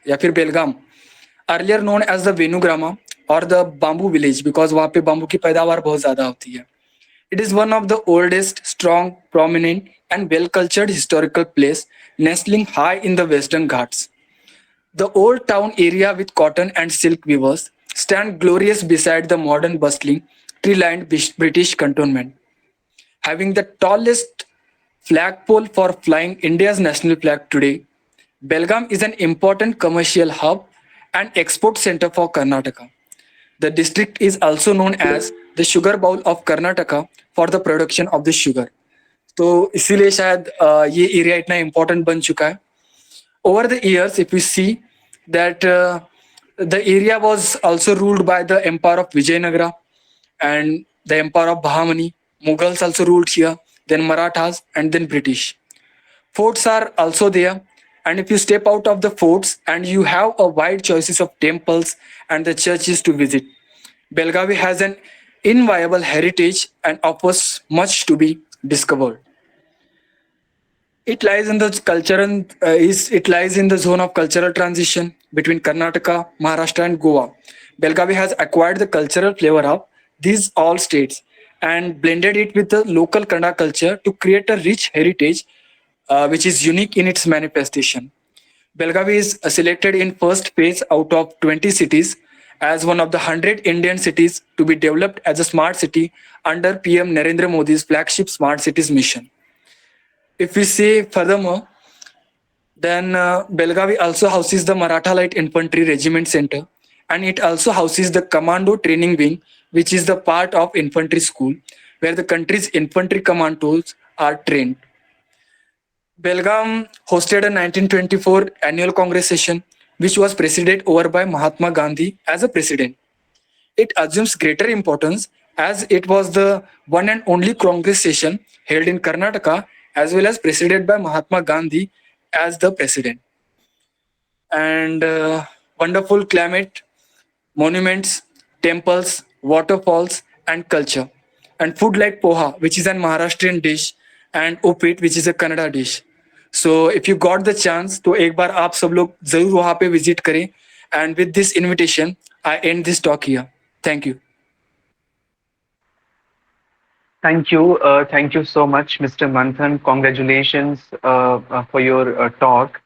या फिर बेलगाम, अर्लियर नोन एज द वेनुग्रामा और द बाम्बू विलेज, बिकॉज वहाँ पे बाम्बू की पैदावार बहुत ज्यादा होती है। It is one of the oldest, strong, prominent, and well-cultured historical place nestling high in the Western Ghats. The old town area with cotton and silk weavers stand glorious beside the modern bustling tree-lined British cantonment. Having the tallest flagpole for flying India's national flag today, Belgaum is an important commercial hub and export center for Karnataka. The district is also known as the sugar bowl of Karnataka for the production of the sugar. तो इसीलिए शायद ये area इतना important बन चुका है. Over the years, if we see that the area was also ruled by the Empire of Vijayanagara and the Empire of Bahamani. Mughals also ruled here, then Marathas, and then British. Forts are also there, and if you step out of the forts and you have a wide choices of temples and the churches to visit, Belgavi has an inviolable heritage and offers much to be discovered. It lies in the it lies in the zone of cultural transition between Karnataka, Maharashtra, and Goa. Belgavi has acquired the cultural flavor of these all states and blended it with the local Kannada culture to create a rich heritage which is unique in its manifestation. Belgavi is selected in first phase out of 20 cities as one of the 100 Indian cities to be developed as a smart city under PM Narendra Modi's flagship Smart Cities mission. If we say furthermore, then Belgavi also houses the Maratha Light Infantry Regiment Center, and it also houses the Commando Training Wing, which is the part of infantry school, where the country's infantry commandos are trained. Belgaum hosted a 1924 annual Congress session, which was presided over by Mahatma Gandhi as a president. It assumes greater importance as it was the one and only Congress session held in Karnataka, as well as presided by Mahatma Gandhi as the president. And wonderful climate, monuments, temples, waterfalls, and culture. And food like poha, which is an Maharashtrian dish, and upit, which is a Kannada dish. So if you got the chance, तो एक बार आप सब लोग जरूर वहाँ पे visit करें. And with this invitation, I end this talk here. Thank you. Thank you. Thank you so much, Mr. Manthan. Congratulations for your talk.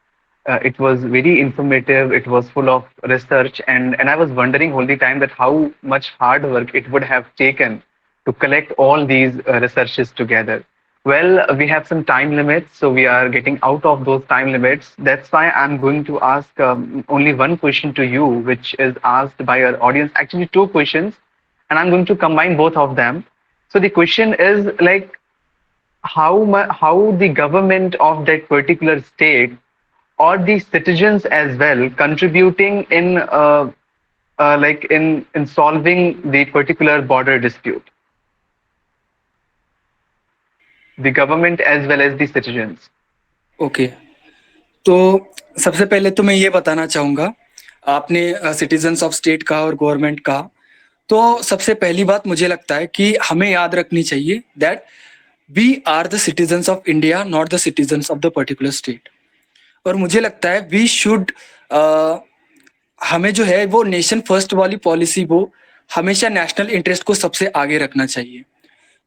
It was very informative. It was full of research. And I was wondering all the time that how much hard work it would have taken to collect all these researches together. Well, we have some time limits, so we are getting out of those time limits. That's why I'm going to ask only one question to you, which is asked by our audience. Actually, two questions, and I'm going to combine both of them. So the question is like how the government of that particular state or the citizens as well contributing in in solving the particular border dispute. The government as well as the citizens. Okay. तो सबसे पहले तो मैं ये बताना चाहूँगा आपने citizens of state का और गवर्नमेंट का. तो सबसे पहली बात मुझे लगता है कि हमें याद रखनी चाहिए that we are the citizens of India, not the citizens of the particular state. और मुझे लगता है वी शुड हमें जो है वो नेशन फर्स्ट वाली पॉलिसी वो हमेशा नेशनल इंटरेस्ट को सबसे आगे रखना चाहिए.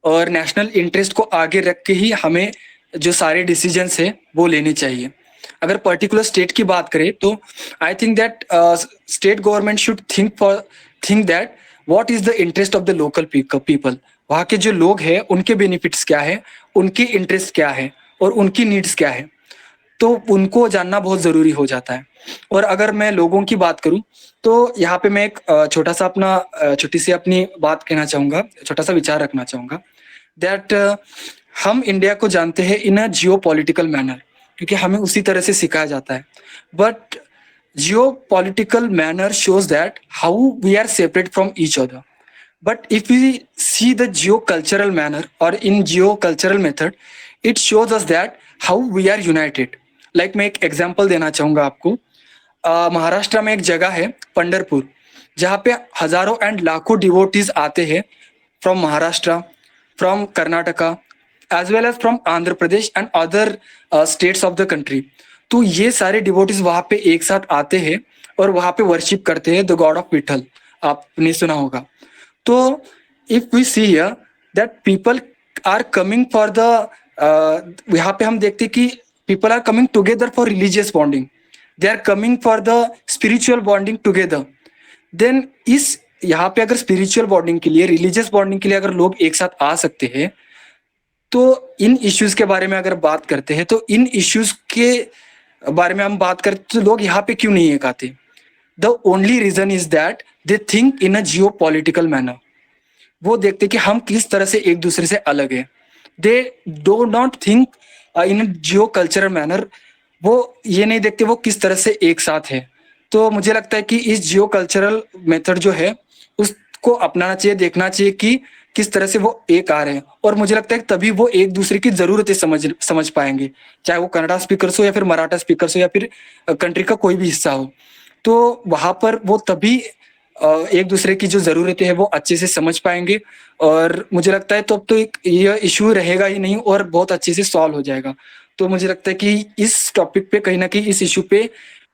और नेशनल इंटरेस्ट को आगे रख के ही हमें जो सारे डिसीजंस है वो लेने चाहिए. अगर पर्टिकुलर स्टेट की बात करें तो I think that state government should think that what is the interest of the local people. वहाँ के जो लोग हैं उनके बेनिफिट्स क्या है, उनके इंटरेस्ट क्या है और उनकी नीड्स क्या है, तो उनको जानना बहुत जरूरी हो जाता है. और अगर मैं लोगों की बात करूं तो यहाँ पे मैं एक छोटी सी अपनी बात कहना चाहूंगा, छोटा सा विचार रखना चाहूंगा दैट हम इंडिया को जानते हैं इन अ जियो पॉलिटिकल मैनर, क्योंकि हमें उसी तरह से सिखाया जाता है. But Jio political manner shows that how we are separate from each other. But if we see the geo-cultural manner or in geo-cultural method, it shows us that how we are united. Like मैं एक example देना चाहूंगा आपको. महाराष्ट्र में एक जगह है पंढरपुर, जहाँ पे हजारों एंड लाखों डिवोटीज आते हैं from Maharashtra, from Karnataka, as well as from Andhra Pradesh and other states of the country. तो ये सारे डिवोटीज वहाँ पे एक साथ आते हैं और वहाँ पे वर्शिप करते हैं द गॉड ऑफ विठल. आपने सुना होगा. तो if we see here that people are coming for the, यहाँ पे हम देखते हैं कि people are coming together for religious bonding, they are coming for the spiritual bonding together. Then इस यहाँ पे अगर स्पिरिचुअल बॉन्डिंग के लिए, रिलीजियस बॉन्डिंग के लिए अगर लोग एक साथ आ सकते हैं, तो इन इश्यूज के बारे में अगर बात करते हैं, तो इन इश्यूज के बारे में हम बात करते तो लोग यहाँ पे क्यों नहीं एक आते? The only reason is that they think in a geo political manner. वो देखते कि हम किस तरह से एक दूसरे से अलग है। They do not think in Jio cultural manner. वो ये नहीं देखते वो किस तरह से एक साथ है। तो मुझे लगता है कि इस जियो कल्चरल मेथड जो है उसको अपनाना चाहिए, देखना चाहिए कि किस तरह से वो एक आ रहे हैं, और मुझे लगता है तभी वो एक दूसरे की जरूरतें समझ पाएंगे, चाहे वो कन्नड़ा स्पीकर्स हो या फिर मराठा स्पीकर्स हो या फिर कंट्री का कोई भी हिस्सा हो। तो वहां पर वो तभी एक दूसरे की जो जरूरतें हैं वो अच्छे से समझ पाएंगे, और मुझे लगता है तो एक ये इशू रहेगा ही नहीं और बहुत अच्छे से सॉल्व हो जाएगा। तो मुझे लगता है कि इस टॉपिक पे कहीं ना कहीं इस इशू पे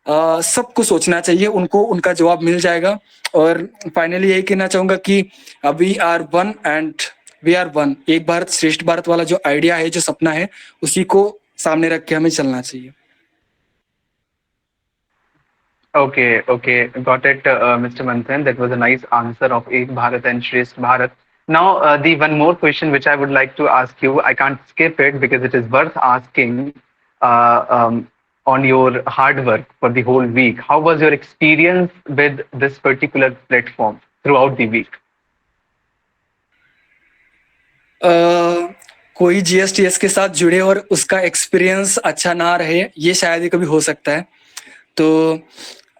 सबको सोचना चाहिए, उनको उनका जवाब मिल जाएगा। और फाइनली यही कहना चाहूंगा कि we are one and we are one. एक भारत श्रेष्ठ भारत वाला जो आइडिया है, जो सपना है, उसी को सामने रख के हमें चलना चाहिए। Okay, okay, got it, Mr. Manthan. That was a nice answer of Ek Bharat and Shresth Bharat. Now, the one more question which I would like to ask you, I can't skip it because it is worth asking on your hard work for the whole week. How was your experience with this particular platform throughout the week? कोई GSTS के साथ जुड़े और उसका experience अच्छा ना रहे, ये शायद ही कभी हो सकता है। तो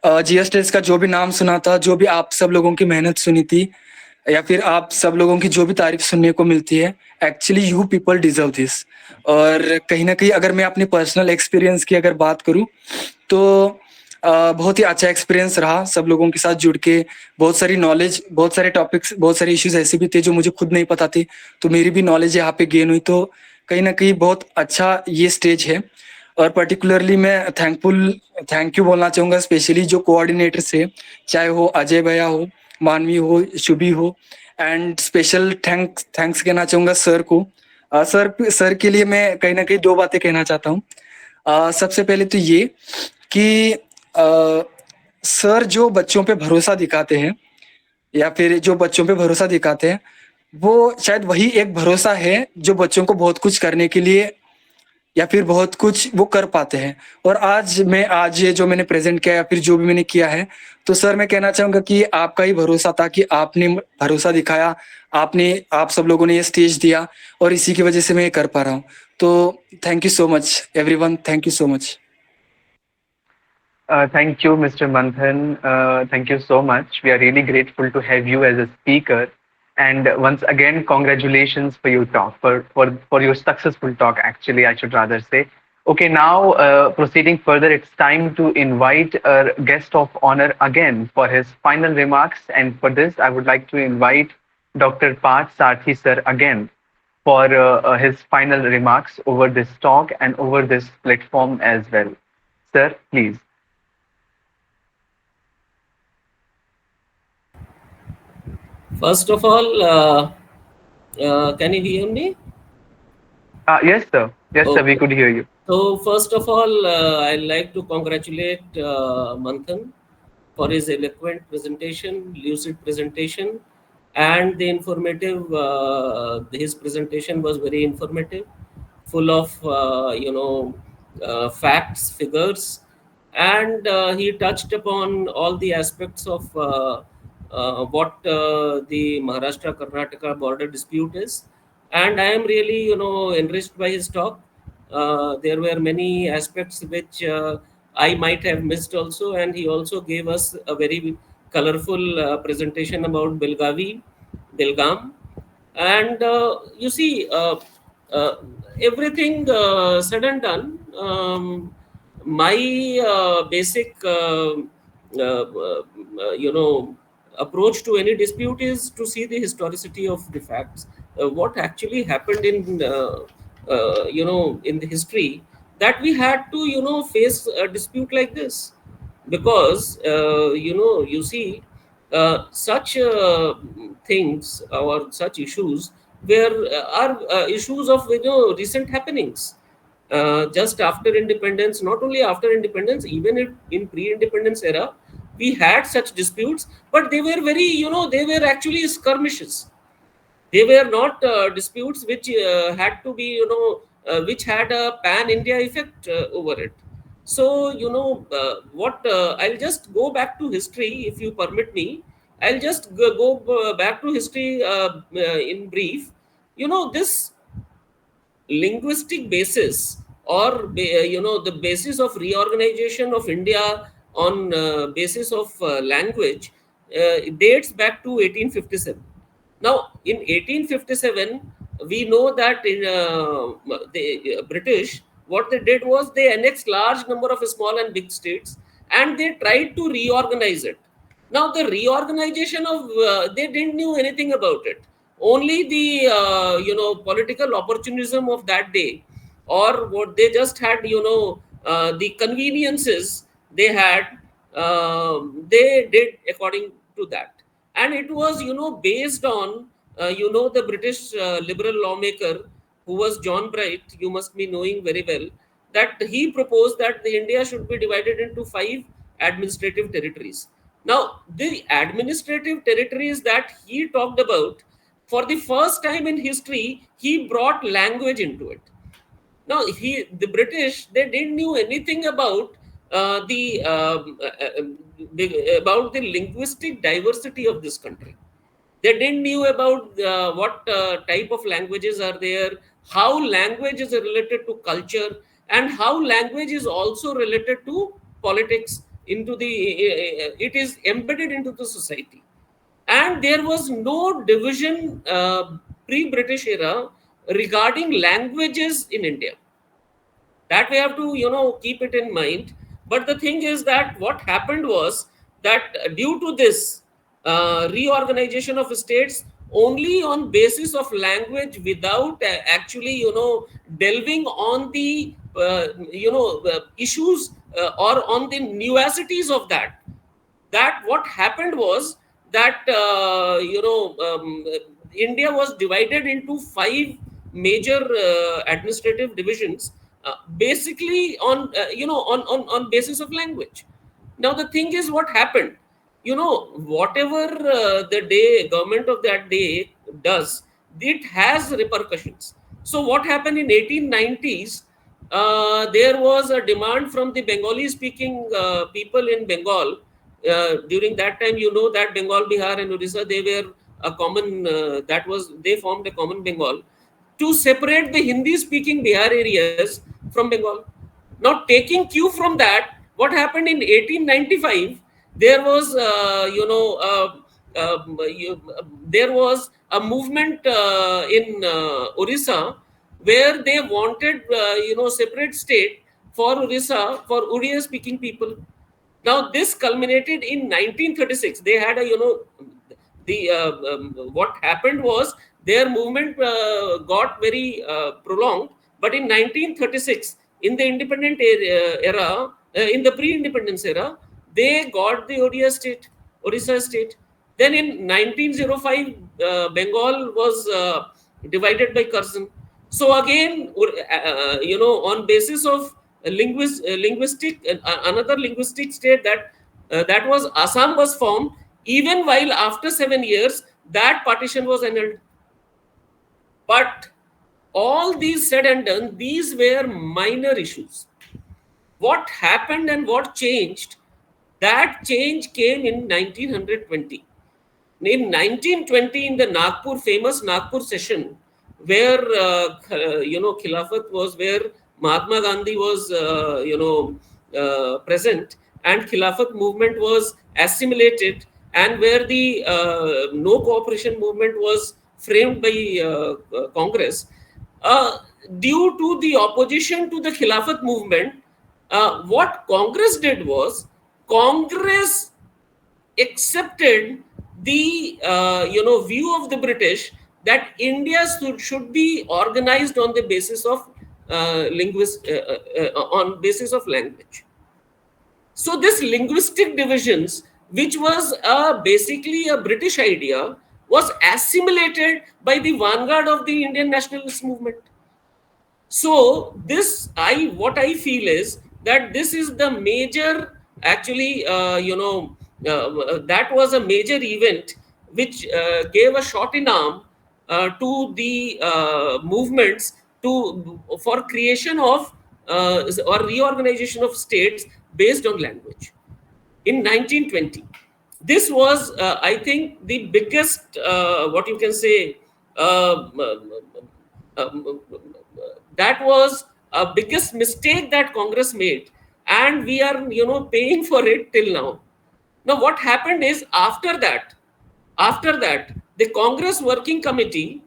GSTS का जो भी नाम सुना था, जो भी आप सब लोगों की मेहनत सुनी थी, या फिर आप सब लोगों की जो भी तारीफ सुनने को मिलती है, actually you people deserve this. और कहीं ना कहीं अगर मैं अपने पर्सनल एक्सपीरियंस की अगर बात करूं, तो बहुत ही अच्छा एक्सपीरियंस रहा सब लोगों के साथ जुड़ के। बहुत सारी नॉलेज, बहुत सारे टॉपिक्स, बहुत सारे इश्यूज ऐसे भी थे जो मुझे खुद नहीं पता थे, तो मेरी भी नॉलेज यहाँ पे गेन हुई। तो कहीं ना कहीं बहुत अच्छा ये स्टेज है, और पर्टिकुलरली मैं थैंक यू बोलना चाहूँगा स्पेशली जो कोऑर्डिनेटर्स है, चाहे वो अजय भैया हो, मानवी हो, शुभी हो, एंड स्पेशल थैंक्स कहना चाहूँगा सर को। सर के लिए मैं कहीं ना कहीं दो बातें कहना चाहता हूँ। सबसे पहले तो ये कि सर जो बच्चों पे भरोसा दिखाते हैं, या फिर जो बच्चों पे भरोसा दिखाते हैं, वो शायद वही एक भरोसा है जो बच्चों को बहुत कुछ करने के लिए या फिर बहुत कुछ वो कर पाते हैं। और आज ये जो मैंने प्रेजेंट किया या फिर जो भी मैंने किया है, तो सर मैं कहना चाहूंगा कि आपका ही भरोसा था कि आपने भरोसा दिखाया, आप सब लोगों ने ये स्टेज दिया, और इसी की वजह से मैं ये कर पा रहा हूँ। तो thank you so much everyone, thank you so much. Thank you, Mr. Manthan. Thank you so much. We are really grateful to have you as a speaker. And once again, congratulations for your talk, for your successful talk, actually, I should rather say. Okay, now proceeding further, it's time to invite our guest of honor again for his final remarks. And for this, I would like to invite Dr. Parthasarathi sir again for his final remarks over this talk and over this platform as well. Sir, please. First of all, can you hear me? Yes, sir. Yes, Okay. sir, we could hear you. So first of all, I'd like to congratulate Manthan for his eloquent presentation, lucid presentation, and the informative. His presentation was very informative, full of facts, figures, and he touched upon all the aspects of what the Maharashtra Karnataka border dispute is. And I am really enriched by his talk. There were many aspects which I might have missed also, and he also gave us a very colorful presentation about Belgaum, and you see, everything said and done. My basic, approach to any dispute is to see the historicity of the facts, what actually happened in in the history, that we had to face a dispute like this, because you see, such things or such issues where are issues of recent happenings. Just after independence, not only after independence, even in pre-independence era, we had such disputes, but they were very, they were actually skirmishes. They were not disputes which had to be, which had a pan-India effect over it. So, I'll just go back to history, if you permit me. I'll just go back to history in brief. This linguistic basis, or the basis of reorganization of India on basis of language, dates back to 1857. Now in 1857, we know that in the British, what they did was they annexed large number of small and big states, and they tried to reorganize it. Now the reorganization of they didn't knew anything about it. Only the political opportunism of that day, or what they just had, the conveniences they had, they did according to that. And it was, based on the British liberal lawmaker, who was John Bright. You must be knowing very well that he proposed that the India should be divided into 5 administrative territories. Now, the administrative territories that he talked about, for the first time in history, he brought language into it. Now, the British, they didn't knew anything about about the linguistic diversity of this country. They didn't knew about what type of languages are there, how language is related to culture, and how language is also related to politics. It is embedded into the society, and there was no division pre-British era regarding languages in India. That we have to keep it in mind. But the thing is that what happened was that due to this reorganization of states only on basis of language, without actually delving on the issues or on the nuances of that what happened was that India was divided into 5 major administrative divisions, basically on on basis of language. Now the thing is, what happened, whatever the government of that day does, it has repercussions. So what happened in 1890s, there was a demand from the Bengali speaking people in Bengal. During that time, that Bengal, Bihar and Orissa, they were a common they formed a common Bengal, to separate the Hindi speaking Bihar areas from Bengal. Now, taking cue from that, what happened in 1895, there was there was a movement in Orissa, where they wanted separate state for Orissa, for Odia speaking people. Now this culminated in 1936. They had a what happened was their movement got very prolonged, but in 1936, in the independent era, in the pre-independence era, they got the Odisha state. Then in 1905, Bengal was divided by Curzon. So again, on basis of linguistic, another linguistic state, that was Assam, was formed, even while after 7 years that partition was annulled. But all these said and done, these were minor issues. What happened and what changed, that change came in 1920. In 1920, in the famous Nagpur session, where Khilafat was, where Mahatma Gandhi was present, and Khilafat movement was assimilated, and where the no cooperation movement was framed by Congress, due to the opposition to the Khilafat movement, what Congress did was, Congress accepted the view of the British that India should be organized on the basis of on basis of language. So this linguistic divisions, which was basically a British idea, was assimilated by the vanguard of the Indian nationalist movement. So this, what I feel is that this is the major, actually, that was a major event which gave a shot in arm to the movements for creation of or reorganization of states based on language in 1920. This was, I think, the biggest, what you can say, uh, um, that was a biggest mistake that Congress made, and we are, paying for it till now. Now, what happened is after that, the Congress Working Committee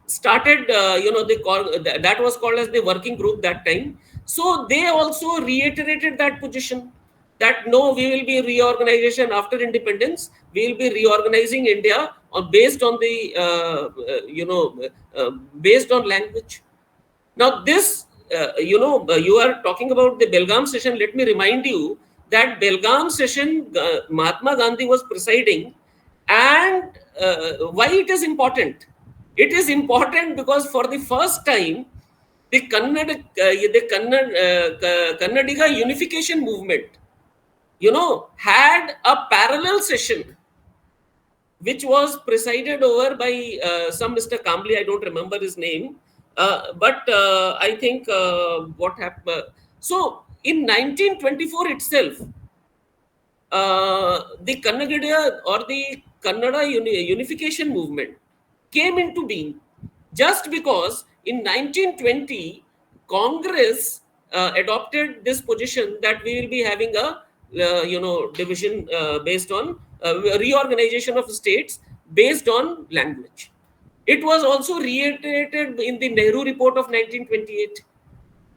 started, that was called as the working group that time. So they also reiterated that position that no, we will be reorganization after independence. We will be reorganizing India based on the, based on language. Now, this, you are talking about the Belgaum session. Let me remind you that Belgaum session, Mahatma Gandhi was presiding, and why it is important? It is important because for the first time, the Kannadiga unification movement, had a parallel session which was presided over by some Mr. Kambli. I don't remember his name, but I think what happened. So in 1924 itself, the Kannada or the Kannada unification movement came into being just because in 1920 Congress adopted this position that we will be having a division based on reorganization of states based on language. It was also reiterated in the Nehru report of 1928.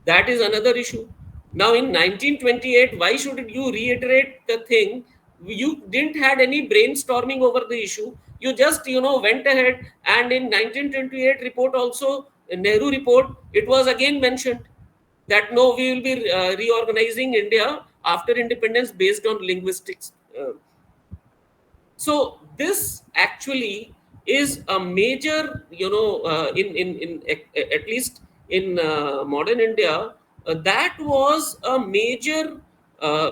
That is another issue. Now in 1928, why should you reiterate the thing? You didn't had any brainstorming over the issue. You just, went ahead, and in 1928 report also, Nehru report, it was again mentioned that no, we will be reorganizing India after independence based on linguistics. So this actually is a major, in at least in modern India, that was a major uh,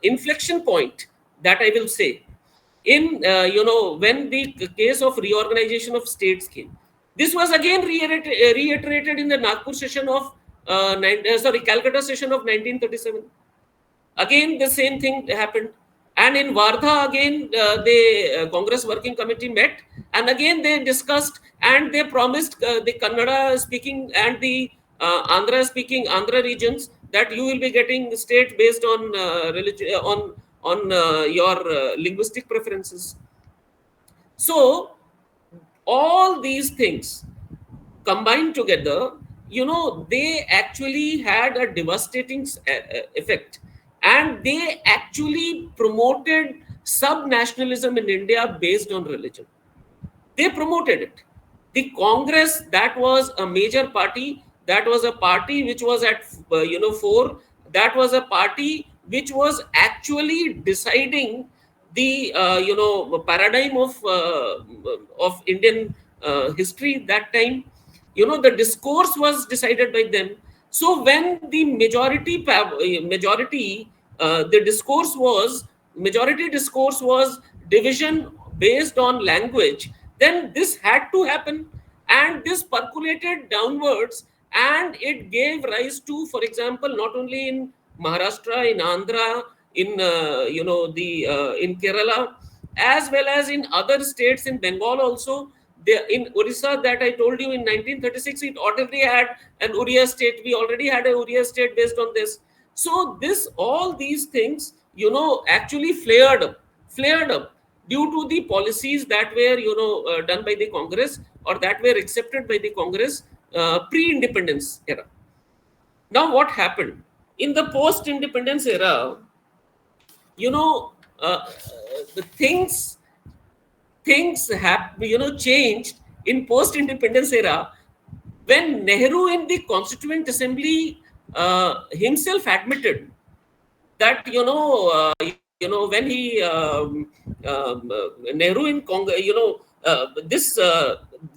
inflection point, that I will say, in when the case of reorganization of states came. This was again reiterated in the Nagpur session of Calcutta session of 1937. Again the same thing happened, and in Wardha again the Congress Working Committee met, and again they discussed, and they promised the Kannada speaking and the Andhra speaking Andhra regions that you will be getting state based on religion, on your linguistic preferences. So all these things combined together, they actually had a devastating effect, and they actually promoted sub-nationalism in India based on religion. They promoted it. The Congress, that was a major party, that was a party which was at fore, that was a party which was actually deciding the paradigm of Indian history that time. The discourse was decided by them. So when the the discourse was majority discourse was division based on language, then this had to happen, and this percolated downwards, and it gave rise to, for example, not only in Maharashtra, in Andhra, in the in Kerala, as well as in other states, in Bengal also. In Orissa, that I told you, in 1936, it already had an Oriya state. We already had an Oriya state based on this. So all these things, actually flared up due to the policies that were, done by the Congress, or that were accepted by the Congress pre-independence era. Now, what happened in the post-independence era? The things have changed in post-independence era, when Nehru in the Constituent Assembly himself admitted that when he Nehru in Congress, this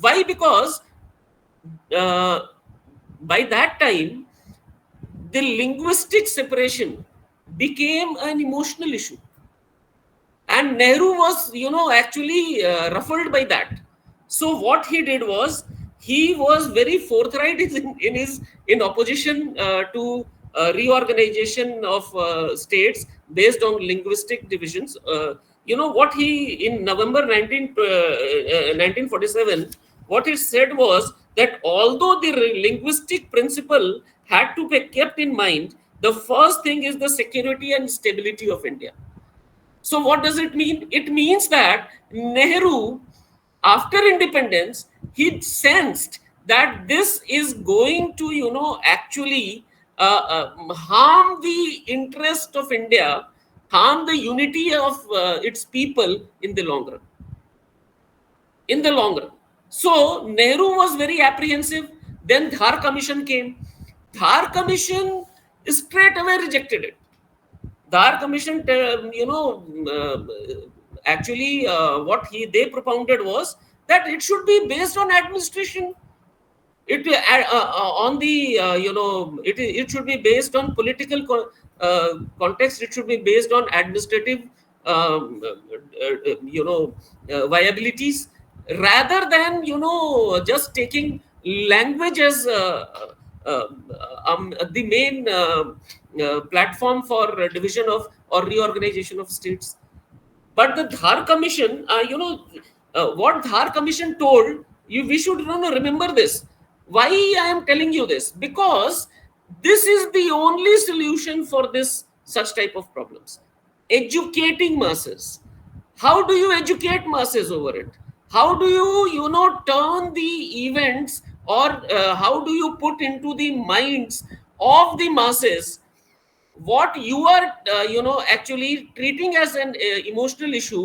why? Because by that time the linguistic separation became an emotional issue, and Nehru was actually ruffled by that. So what he did was, he was very forthright in opposition to reorganization of states based on linguistic divisions. What he, in November 1947, what he said was that although the linguistic principle had to be kept in mind, the first thing is the security and stability of India. So what does it mean? It means that Nehru, after independence, he sensed that this is going to, actually harm the interest of India, harm the unity of its people in the long run. In the long run. So Nehru was very apprehensive. Then Dhar Commission came. Dhar Commission straight away rejected it. Dhar Commission, actually, what they propounded was that it should be based on administration. It on the it should be based on political context. It should be based on administrative viabilities, rather than just taking language as the main platform for division of or reorganization of states. But the Dhar Commission, what Dhar Commission told you, we should remember this. Why I am telling you this? Because this is the only solution for this such type of problems. Educating masses. How do you educate masses over it? How do you turn the events, or how do you put into the minds of the masses what you are actually treating as an emotional issue